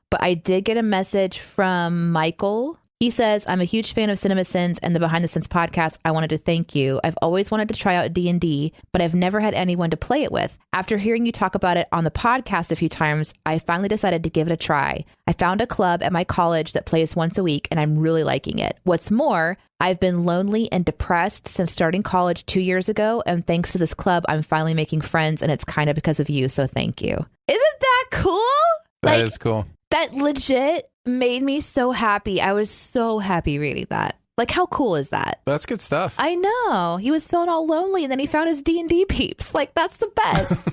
But I did get a message from Michael. He says, I'm a huge fan of CinemaSins and the Behind the Scenes podcast. I wanted to thank you. I've always wanted to try out D&D, but I've never had anyone to play it with. After hearing you talk about it on the podcast a few times, I finally decided to give it a try. I found a club at my college that plays once a week, and I'm really liking it. What's more, I've been lonely and depressed since starting college 2 years ago, and thanks to this club, I'm finally making friends, and it's kind of because of you, so thank you. Isn't that cool? That is cool. That legit made me so happy. I was so happy reading that. Like, how cool is that? That's good stuff. I know. He was feeling all lonely, and then he found his D&D peeps. Like, that's the best.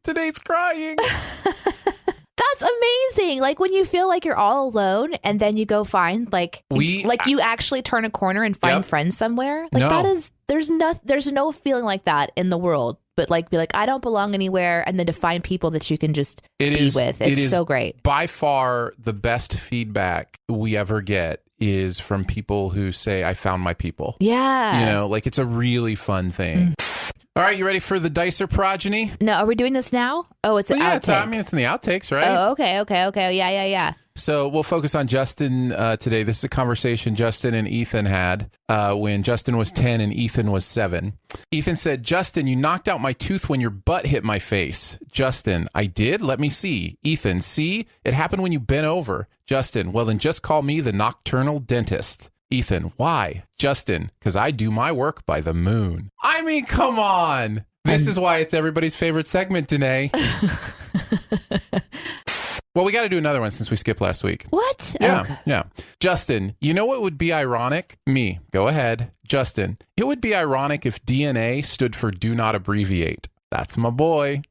Today's crying. That's amazing. Like, when you feel like you're all alone, and then you go find, you actually turn a corner and find friends somewhere. Like, that is, there's no feeling like that in the world. But be like, I don't belong anywhere, and then to find people that you can just be with. It's so great. By far, the best feedback we ever get is from people who say, I found my people. Yeah. It's a really fun thing. All right, you ready for the Dicer progeny? No, are we doing this now? Oh, it's an outtake. It's in the outtakes, right? Oh, okay. Yeah. So we'll focus on Justin today. This is a conversation Justin and Ethan had when Justin was 10 and Ethan was 7. Ethan said, Justin, you knocked out my tooth when your butt hit my face. Justin, I did? Let me see. Ethan, see? It happened when you bent over. Justin, well, then just call me the nocturnal dentist. Ethan, why? Justin, because I do my work by the moon. I mean, come on. This is why it's everybody's favorite segment, Danae. Well, we got to do another one since we skipped last week. What? Yeah, okay. yeah. Justin, you know what would be ironic? Me. Go ahead. Justin, it would be ironic if DNA stood for do not abbreviate. That's my boy.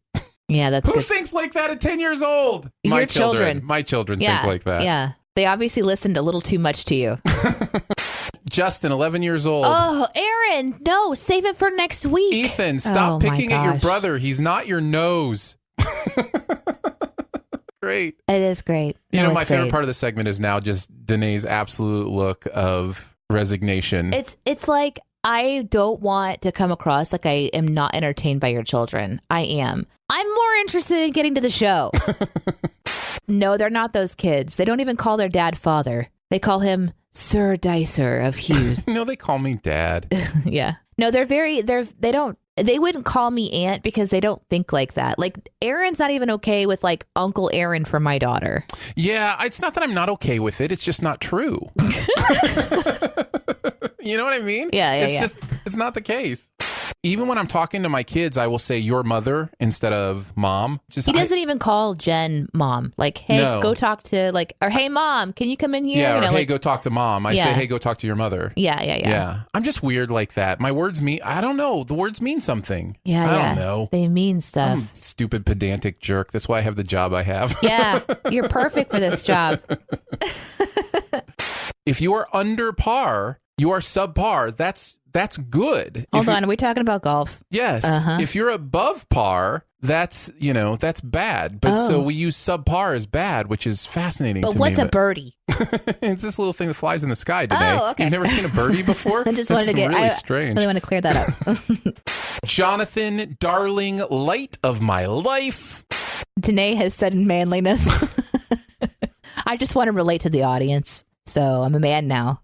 Yeah, that's Who good. thinks like that at 10 years old? Your children. My children think like that. Yeah. They obviously listened a little too much to you. Justin, 11 years old. Oh, Aaron, no, save it for next week. Ethan, stop picking at your brother. He's not your nose. Great. It is great. My favorite part of the segment is now just Danae's absolute look of resignation. It's like, I don't want to come across like I am not entertained by your children. I am. I'm more interested in getting to the show. No, they're not those kids. They don't even call their dad father. They call him Sir Dicer of Hughes. No, they call me Dad. Yeah. No, they wouldn't call me aunt because they don't think like that. Like, Aaron's not even okay with Uncle Aaron for my daughter. Yeah, it's not that I'm not okay with it. It's just not true. You know what I mean? Yeah. It's not the case. Even when I'm talking to my kids, I will say your mother instead of mom. He doesn't even call Jen mom. Like, hey, go talk to or hey, mom, can you come in here? Yeah, or hey, go talk to mom. I say, hey, go talk to your mother. Yeah. I'm just weird like that. My words mean, I don't know. The words mean something. Yeah, I don't know. They mean stuff. I'm a stupid, pedantic jerk. That's why I have the job I have. Yeah, you're perfect for this job. If you are under par, you are subpar. That's good. Hold on, are we talking about golf? Yes. If you're above par, that's bad. But so we use subpar as bad, which is fascinating to me. But what's a birdie? It's this little thing that flies in the sky today. Oh, okay. You've never seen a birdie before? I just wanted to get really strange. I really want to clear that up. Jonathan, darling light of my life. Danae has said manliness. I just want to relate to the audience. So I'm a man now.